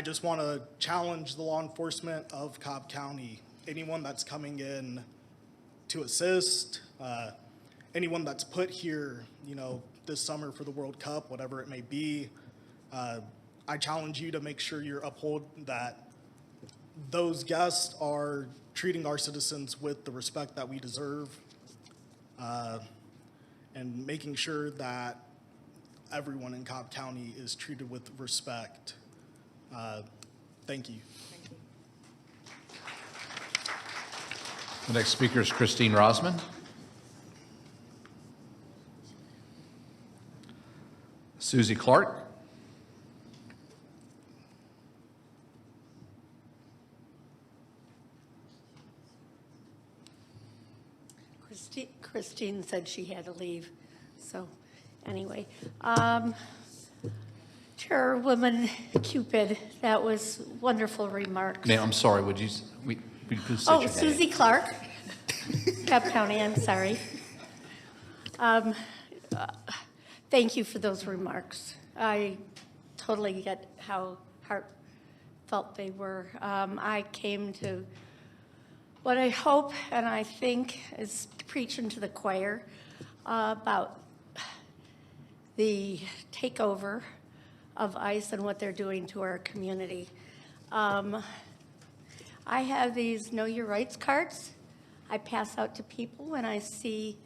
Speaker 1: just want to challenge the law enforcement of Cobb County. Anyone that's coming in to assist, anyone that's put here, this summer for the World Cup, whatever it may be, I challenge you to make sure you uphold that those guests are treating our citizens with the respect that we deserve, and making sure that everyone in Cobb County is treated with respect. Thank you.
Speaker 7: The next speaker is Christine Rosman. Susie Clark.
Speaker 3: Christine said she had to leave, so anyway. Chairwoman Cupid, that was wonderful remarks.
Speaker 7: Ma'am, I'm sorry, would you please state your name?
Speaker 3: Susie Clark, Cobb County, I'm sorry. Thank you for those remarks. I totally get how heartfelt they were. I came to what I hope and I think is preaching to the choir about the takeover of ICE and what they're doing to our community. I have these Know Your Rights cards I pass out to people when I see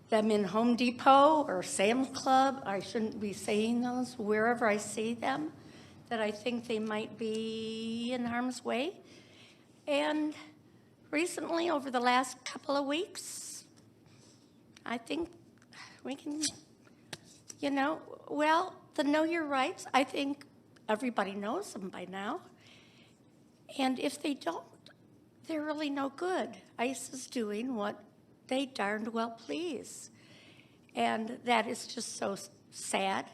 Speaker 3: them in Home Depot or Sam's Club. I shouldn't be saying those. Wherever I see them, that I think they might be in harm's way. And recently, over the last couple of weeks, I think we can, the Know Your Rights, I think everybody knows them by now. And if they don't, they're really no good. ICE is doing what they darned well please. And that is just so sad.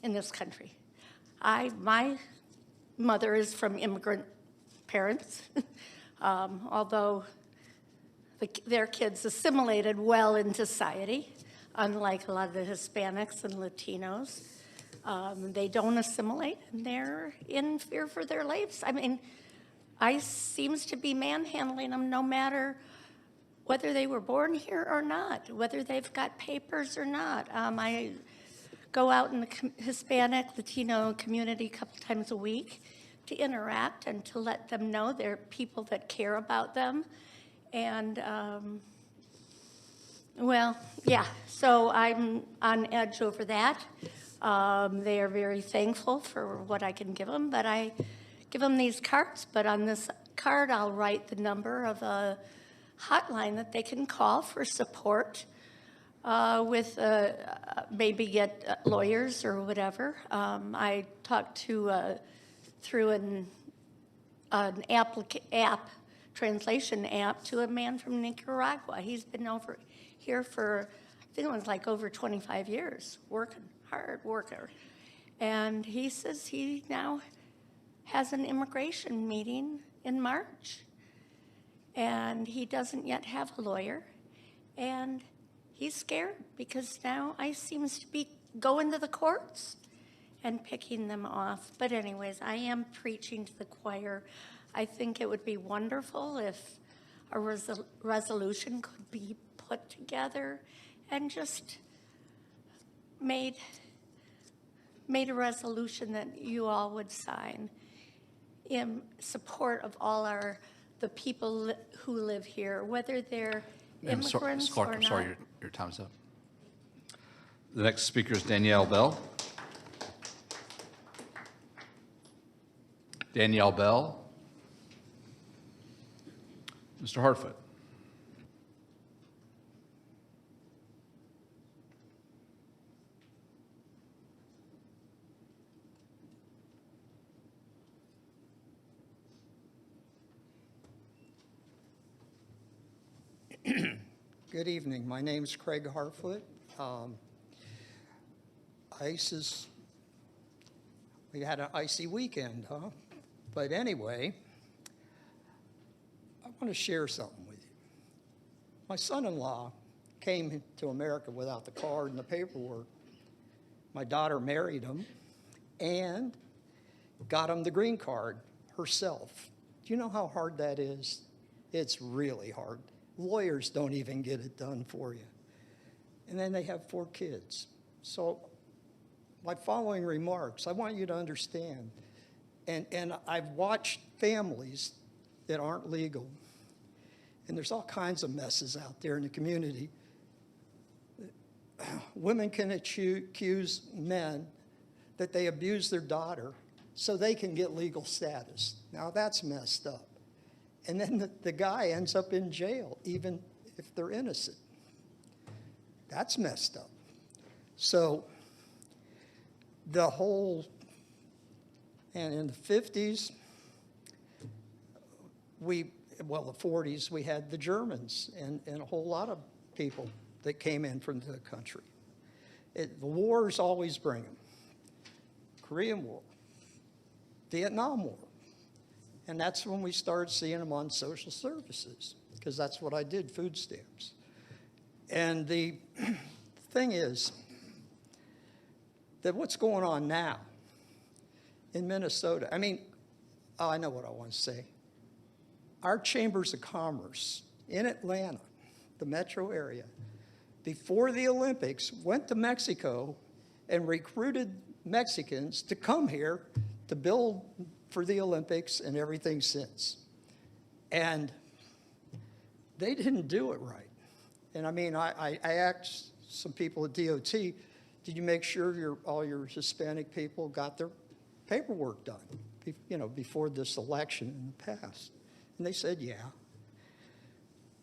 Speaker 3: in this country. My mother is from immigrant parents, although their kids assimilated well into society, unlike a lot of the Hispanics and Latinos. They don't assimilate, and they're in fear for their lives. I mean, ICE seems to be manhandling them no matter whether they were born here or not, whether they've got papers or not. I go out in the Hispanic, Latino community a couple times a week to interact and to let them know there are people that care about them. And, well, yeah, so I'm on edge over that. They are very thankful for what I can give them, but I give them these cards. But on this card, I'll write the number of a hotline that they can call for support with maybe get lawyers or whatever. I talked to through an translation app to a man from Nicaragua. He's been over here for, I think it was like over 25 years, working, hard worker. And he says he now has an immigration meeting in March. And he doesn't yet have a lawyer. And he's scared because now ICE seems to be going to the courts and picking them off. But anyways, I am preaching to the choir. I think it would be wonderful if a resolution could be put together and just made a resolution that you all would sign in support of all the people who live here, whether they're immigrants or not.
Speaker 7: I'm sorry, your time's up. The next speaker is Danielle Bell. Danielle Bell. Mr. Hartfoot.
Speaker 5: Good evening. My name's Craig Hartfoot. We had an icy weekend, huh? But anyway, I want to share something with you. My son-in-law came to America without the card and the paperwork. My daughter married him and got him the green card herself. Do you know how hard that is? It's really hard. Lawyers don't even get it done for you. And then they have 4 kids. So my following remarks, I want you to understand, and I've watched families that aren't legal, and there's all kinds of messes out there in the community. Women can accuse men that they abuse their daughter so they can get legal status. Now that's messed up. And then the guy ends up in jail, even if they're innocent. That's messed up. So the whole, and in the 50s, the 40s, we had the Germans and a whole lot of people that came in from the country. The wars always bring them. Korean War, Vietnam War. And that's when we started seeing them on social services, because that's what I did, food stamps. And the thing is that what's going on now in Minnesota, I know what I want to say. Our chambers of commerce in Atlanta, the metro area, before the Olympics, went to Mexico and recruited Mexicans to come here to build for the Olympics and everything since. And they didn't do it right. And I asked some people at DOT, did you make sure all your Hispanic people got their paperwork done, before this election in the past? And they said, yeah.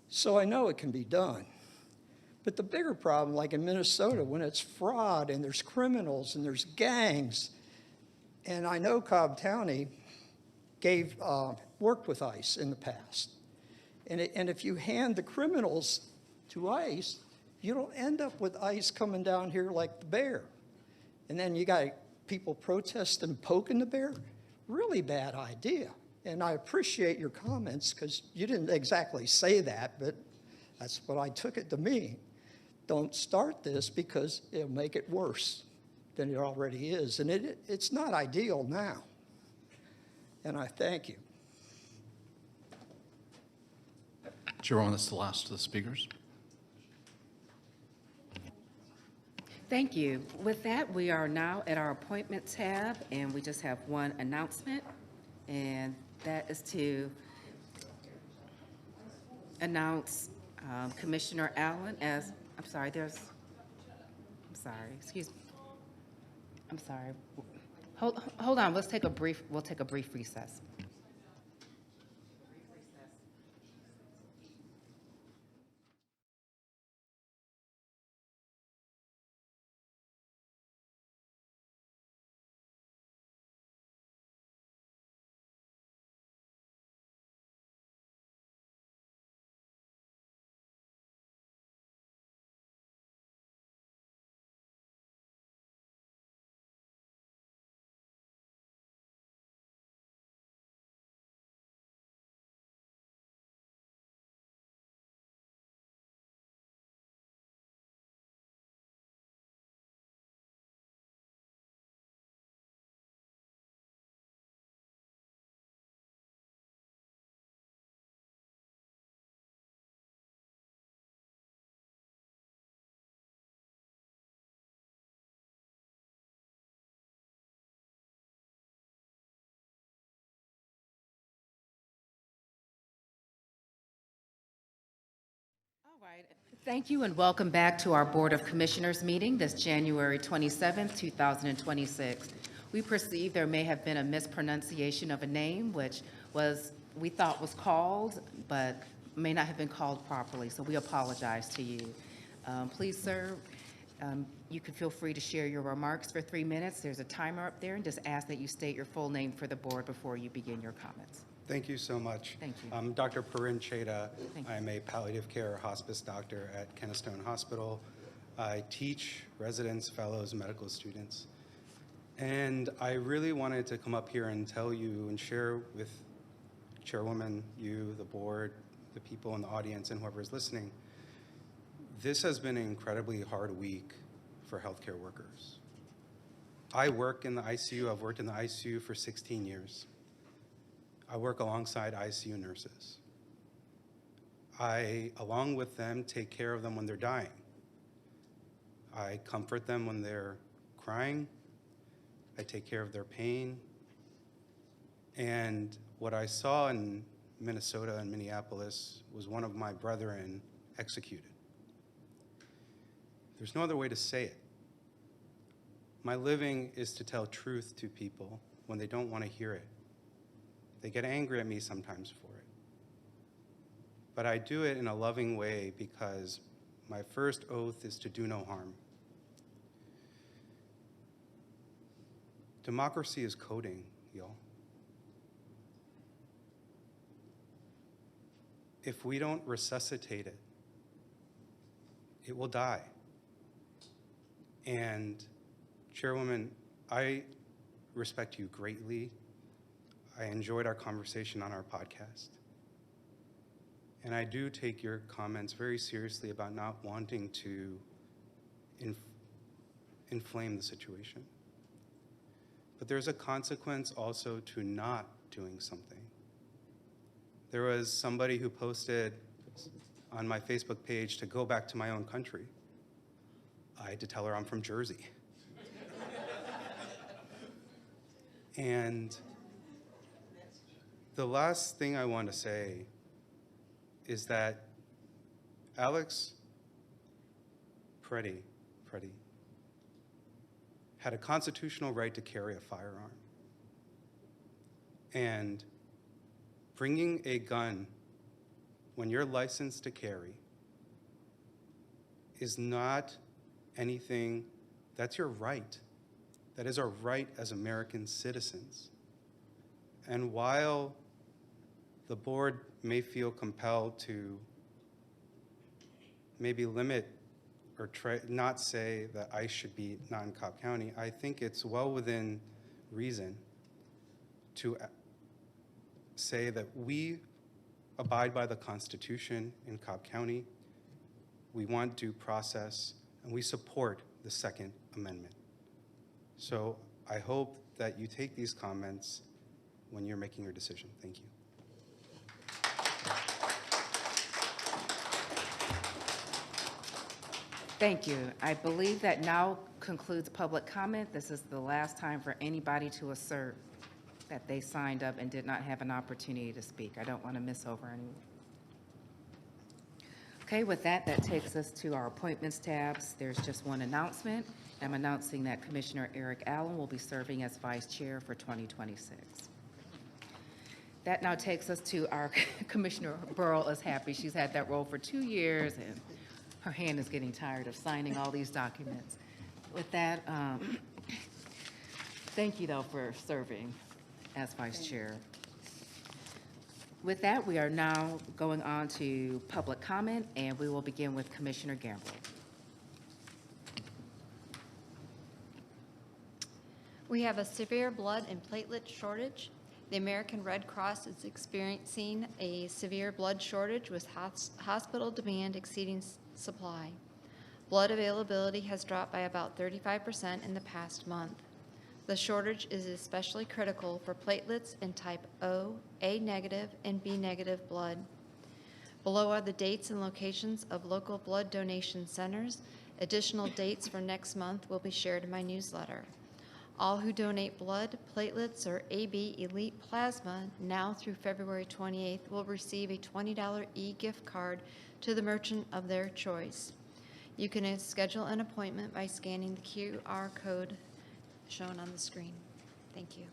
Speaker 5: So I know it can be done. But the bigger problem, like in Minnesota, when it's fraud and there's criminals and there's gangs, and I know Cobb County worked with ICE in the past. And if you hand the criminals to ICE, you don't end up with ICE coming down here like the bear. And then you got people protesting and poking the bear, really bad idea. And I appreciate your comments because you didn't exactly say that, but that's what I took it to mean. Don't start this because it'll make it worse than it already is. And it's not ideal now. And I thank you.
Speaker 7: Chairwoman, that's the last of the speakers.
Speaker 4: Thank you. With that, we are now at our appointment tab, and we just have one announcement, and that is to announce Commissioner Allen as, excuse me. I'm sorry. Hold on, we'll take a brief recess. All right. Thank you and welcome back to our Board of Commissioners meeting this January 27th, 2026. We perceive there may have been a mispronunciation of a name, which we thought was called, but may not have been called properly, so we apologize to you. Please, sir, you can feel free to share your remarks for 3 minutes. There's a timer up there, and just ask that you state your full name for the board before you begin your comments.
Speaker 6: Thank you so much.
Speaker 4: Thank you.
Speaker 6: I'm Dr. Parin Cheda.
Speaker 4: Thank you.
Speaker 6: I'm a palliative care hospice doctor at Kennestone Hospital. I teach residents, fellows, medical students. And I really wanted to come up here and tell you and share with Chairwoman, you, the board, the people in the audience, and whoever's listening, this has been an incredibly hard week for healthcare workers. I work in the ICU. I've worked in the ICU for 16 years. I work alongside ICU nurses. I, along with them, take care of them when they're dying. I comfort them when they're crying. I take care of their pain. And what I saw in Minnesota and Minneapolis was one of my brethren executed. There's no other way to say it. My living is to tell truth to people when they don't want to hear it. They get angry at me sometimes for it. But I do it in a loving way because my first oath is to do no harm. Democracy is coding, y'all. If we don't resuscitate it, it will die. And Chairwoman, I respect you greatly. I enjoyed our conversation on our podcast. And I do take your comments very seriously about not wanting to inflame the situation. But there's a consequence also to not doing something. There was somebody who posted on my Facebook page to go back to my own country. I had to tell her I'm from Jersey. And the last thing I want to say is that Alex Preddy had a constitutional right to carry a firearm. And bringing a gun when you're licensed to carry is not anything, that's your right. That is our right as American citizens. And while the board may feel compelled to maybe limit or not say that ICE should be not in Cobb County. I think it's well within reason to say that we abide by the Constitution in Cobb County. We want due process, and we support the Second Amendment. So I hope that you take these comments when you're making your decision. Thank you.
Speaker 4: Thank you. I believe that now concludes public comment. This is the last time for anybody to assert that they signed up and did not have an opportunity to speak. I don't want to miss over anyone. Okay, with that, that takes us to our appointments tabs. There's just one announcement. I'm announcing that Commissioner Eric Allen will be serving as Vice Chair for 2026. That now takes us to our Commissioner Burrow is happy. She's had that role for 2 years, and her hand is getting tired of signing all these documents. With that, thank you, though, for serving as Vice Chair. With that, we are now going on to public comment, and we will begin with Commissioner Gamble.
Speaker 22: We have a severe blood and platelet shortage. The American Red Cross is experiencing a severe blood shortage with hospital demand exceeding supply. Blood availability has dropped by about 35% in the past month. The shortage is especially critical for platelets in type O, A negative, and B negative blood. Below are the dates and locations of local blood donation centers. Additional dates for next month will be shared in my newsletter. All who donate blood, platelets, or AB Elite Plasma now through February 28th will receive a $20 e-gift card to the merchant of their choice. You can schedule an appointment by scanning the QR code shown on the screen. Thank you.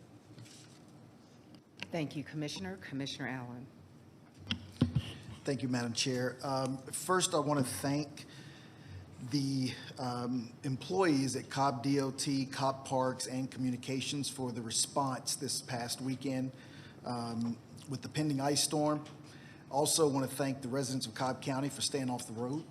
Speaker 4: Thank you, Commissioner. Commissioner Allen.
Speaker 17: Thank you, Madam Chair. First, I want to thank the employees at Cobb DOT, Cobb Parks, and Communications for the response this past weekend with the pending ice storm. Also want to thank the residents of Cobb County for staying off the road.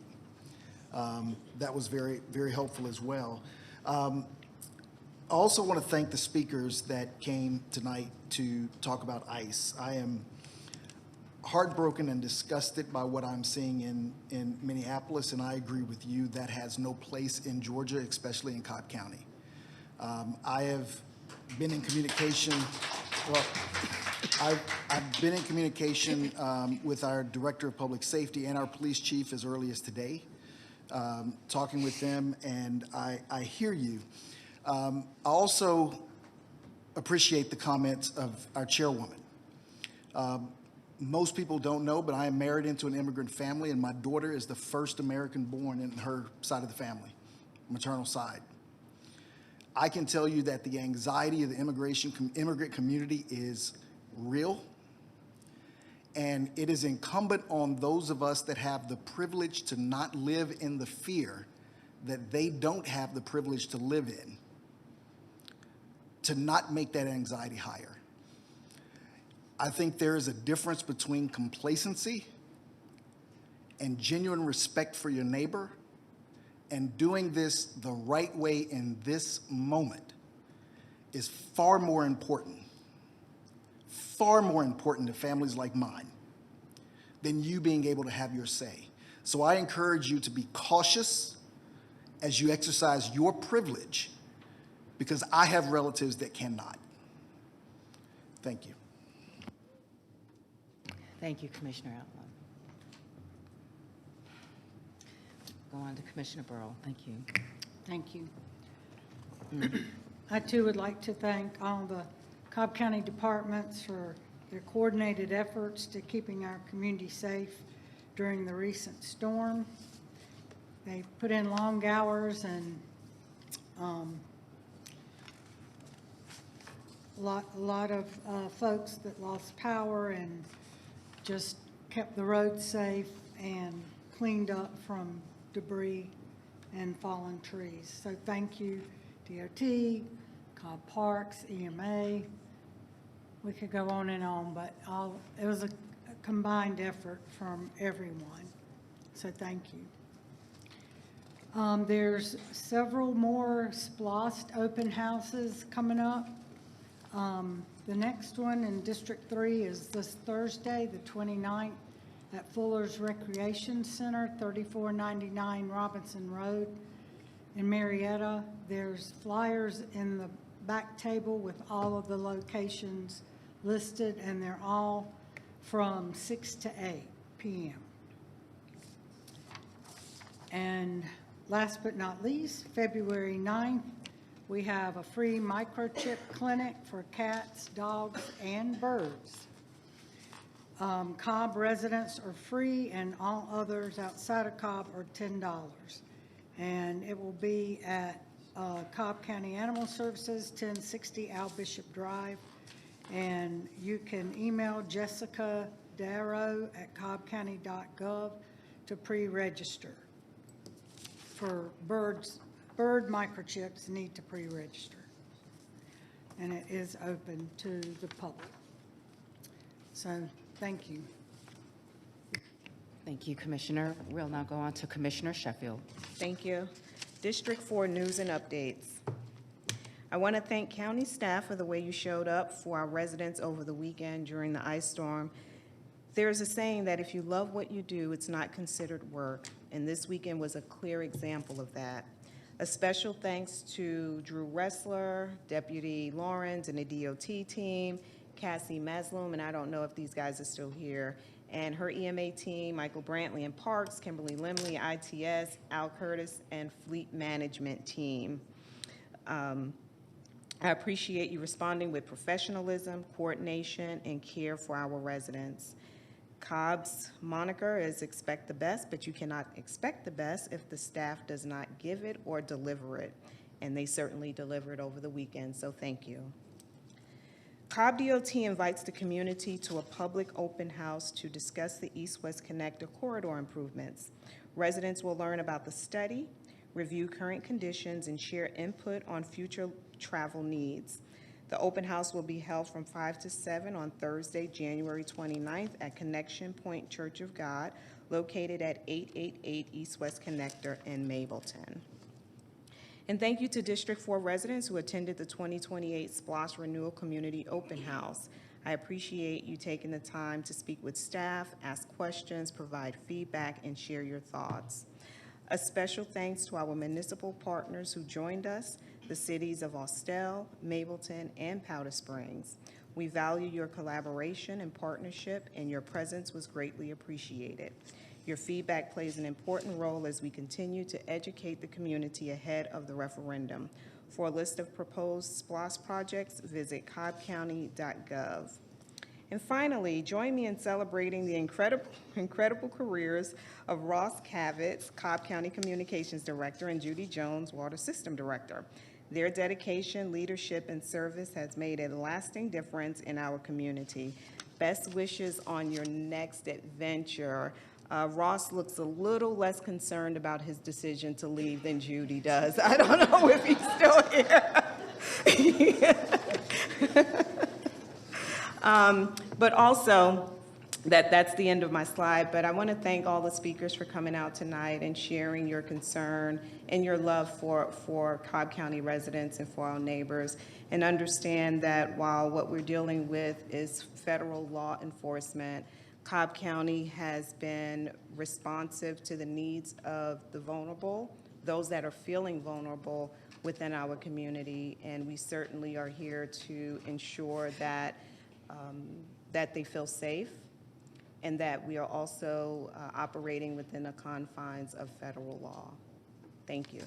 Speaker 17: That was very, very helpful as well. I also want to thank the speakers that came tonight to talk about ICE. I am heartbroken and disgusted by what I'm seeing in Minneapolis, and I agree with you, that has no place in Georgia, especially in Cobb County. I have been in communication, well, I've been in communication with our Director of Public Safety and our police chief as early as today, talking with them, and I hear you. I also appreciate the comments of our chairwoman. Most people don't know, but I am married into an immigrant family, and my daughter is the first American born in her side of the family, maternal side. I can tell you that the anxiety of the immigrant community is real, and it is incumbent on those of us that have the privilege to not live in the fear that they don't have the privilege to live in, to not make that anxiety higher. I think there is a difference between complacency and genuine respect for your neighbor, and doing this the right way in this moment is far more important to families like mine than you being able to have your say. So I encourage you to be cautious as you exercise your privilege, because I have relatives that cannot. Thank you.
Speaker 4: Thank you, Commissioner Allen. Go on to Commissioner Burrow. Thank you.
Speaker 2: Thank you. I too would like to thank all the Cobb County departments for their coordinated efforts to keeping our community safe during the recent storm. They put in long hours and a lot of folks that lost power and just kept the roads safe and cleaned up from debris and fallen trees. So thank you, DOT, Cobb Parks, EMA. We could go on and on, but it was a combined effort from everyone. So thank you. There's several more SPLOST open houses coming up. The next one in District 3 is this Thursday, the 29th, at Fuller's Recreation Center, 3499 Robinson Road in Marietta. There's flyers in the back table with all of the locations listed, and they're all from 6 to 8 p.m. And last but not least, February 9th, we have a free microchip clinic for cats, dogs, and birds. Cobb residents are free, and all others outside of Cobb are $10. And it will be at Cobb County Animal Services, 1060 Al Bishop Drive. And you can email Jessica Darrow at cobbcounty.gov to pre-register. For bird microchips need to pre-register. And it is open to the public. So, thank you.
Speaker 4: Thank you, Commissioner. We'll now go on to Commissioner Sheffield.
Speaker 18: Thank you. District 4 news and updates. I want to thank county staff for the way you showed up for our residents over the weekend during the ice storm. There's a saying that if you love what you do, it's not considered work, and this weekend was a clear example of that. A special thanks to Drew Ressler, Deputy Lawrence, and the DOT team, Cassie Meslum, and I don't know if these guys are still here, and her EMA team, Michael Brantley and Parks, Kimberly Limley, ITS, Al Curtis, and Fleet Management team. I appreciate you responding with professionalism, coordination, and care for our residents. Cobb's moniker is expect the best, but you cannot expect the best if the staff does not give it or deliver it. And they certainly delivered over the weekend, so thank you. Cobb DOT invites the community to a public open house to discuss the East-West Connector corridor improvements. Residents will learn about the study, review current conditions, and share input on future travel needs. The open house will be held from 5 to 7 on Thursday, January 29th at Connection Point Church of God, located at 888 East-West Connector in Mableton. And thank you to District 4 residents who attended the 2028 SPLOST Renewal Community Open House. I appreciate you taking the time to speak with staff, ask questions, provide feedback, and share your thoughts. A special thanks to our municipal partners who joined us, the cities of Austell, Mableton, and Powder Springs. We value your collaboration and partnership, and your presence was greatly appreciated. Your feedback plays an important role as we continue to educate the community ahead of the referendum. For a list of proposed SPLOST projects, visit cobbcounty.gov. And finally, join me in celebrating the incredible careers of Ross Cavitz, Cobb County Communications Director, and Judy Jones, Water System Director. Their dedication, leadership, and service has made a lasting difference in our community. Best wishes on your next adventure. Ross looks a little less concerned about his decision to leave than Judy does. I don't know if he's still here. But also, that's the end of my slide, but I want to thank all the speakers for coming out tonight and sharing your concern and your love for Cobb County residents and for our neighbors, and understand that while what we're dealing with is federal law enforcement, Cobb County has been responsive to the needs of the vulnerable, those that are feeling vulnerable within our community, and we certainly are here to ensure that that they feel safe, and that we are also operating within the confines of federal law. Thank you.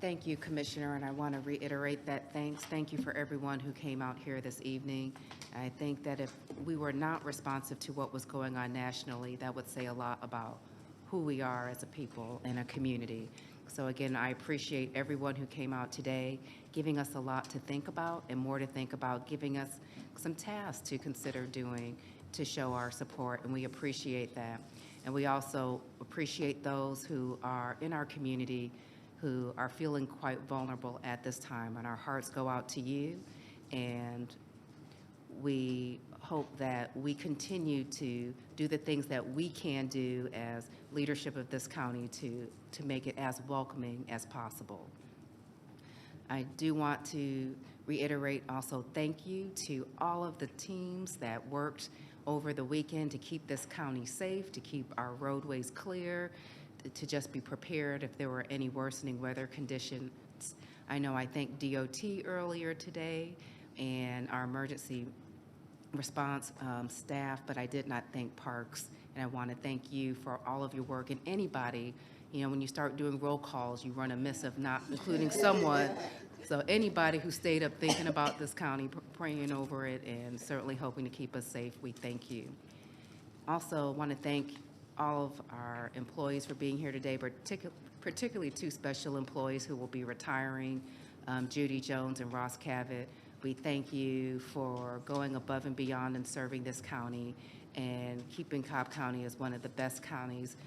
Speaker 4: Thank you, Commissioner, and I want to reiterate that thanks. Thank you for everyone who came out here this evening. I think that if we were not responsive to what was going on nationally, that would say a lot about who we are as a people and a community. So again, I appreciate everyone who came out today, giving us a lot to think about and more to think about, giving us some tasks to consider doing to show our support, and we appreciate that. And we also appreciate those who are in our community who are feeling quite vulnerable at this time, and our hearts go out to you, and we hope that we continue to do the things that we can do as leadership of this county to make it as welcoming as possible. I do want to reiterate also thank you to all of the teams that worked over the weekend to keep this county safe, to keep our roadways clear, to just be prepared if there were any worsening weather conditions. I know I thanked DOT earlier today and our emergency response staff, but I did not thank Parks. And I want to thank you for all of your work. And anybody, you know, when you start doing roll calls, you run a miss of not including someone. So anybody who stayed up thinking about this county, praying over it, and certainly hoping to keep us safe, we thank you. Also want to thank all of our employees for being here today, particularly two special employees who will be retiring, Judy Jones and Ross Cavett. We thank you for going above and beyond and serving this county and keeping Cobb County as one of the best counties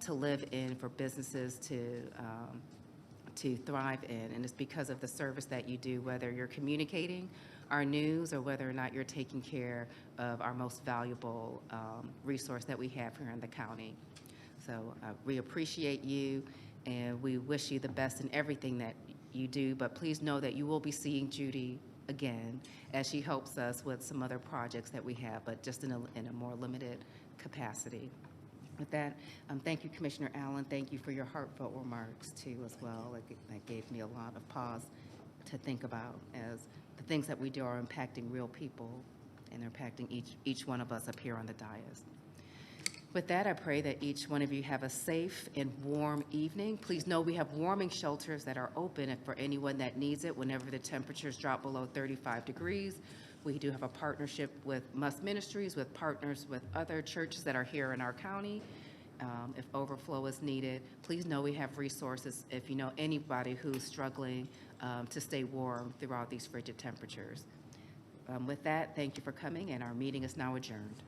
Speaker 4: to live in, for businesses to thrive in. And it's because of the service that you do, whether you're communicating our news or whether or not you're taking care of our most valuable resource that we have here in the county. So we appreciate you, and we wish you the best in everything that you do, but please know that you will be seeing Judy again as she helps us with some other projects that we have, but just in a more limited capacity. With that, thank you, Commissioner Allen. Thank you for your heartfelt remarks too as well. That gave me a lot of pause to think about, as the things that we do are impacting real people and they're impacting each one of us up here on the dais. With that, I pray that each one of you have a safe and warm evening. Please know we have warming shelters that are open for anyone that needs it whenever the temperatures drop below 35 degrees. We do have a partnership with Must Ministries, with partners with other churches that are here in our county. If overflow is needed, please know we have resources if you know anybody who's struggling to stay warm throughout these frigid temperatures. With that, thank you for coming, and our meeting is now adjourned.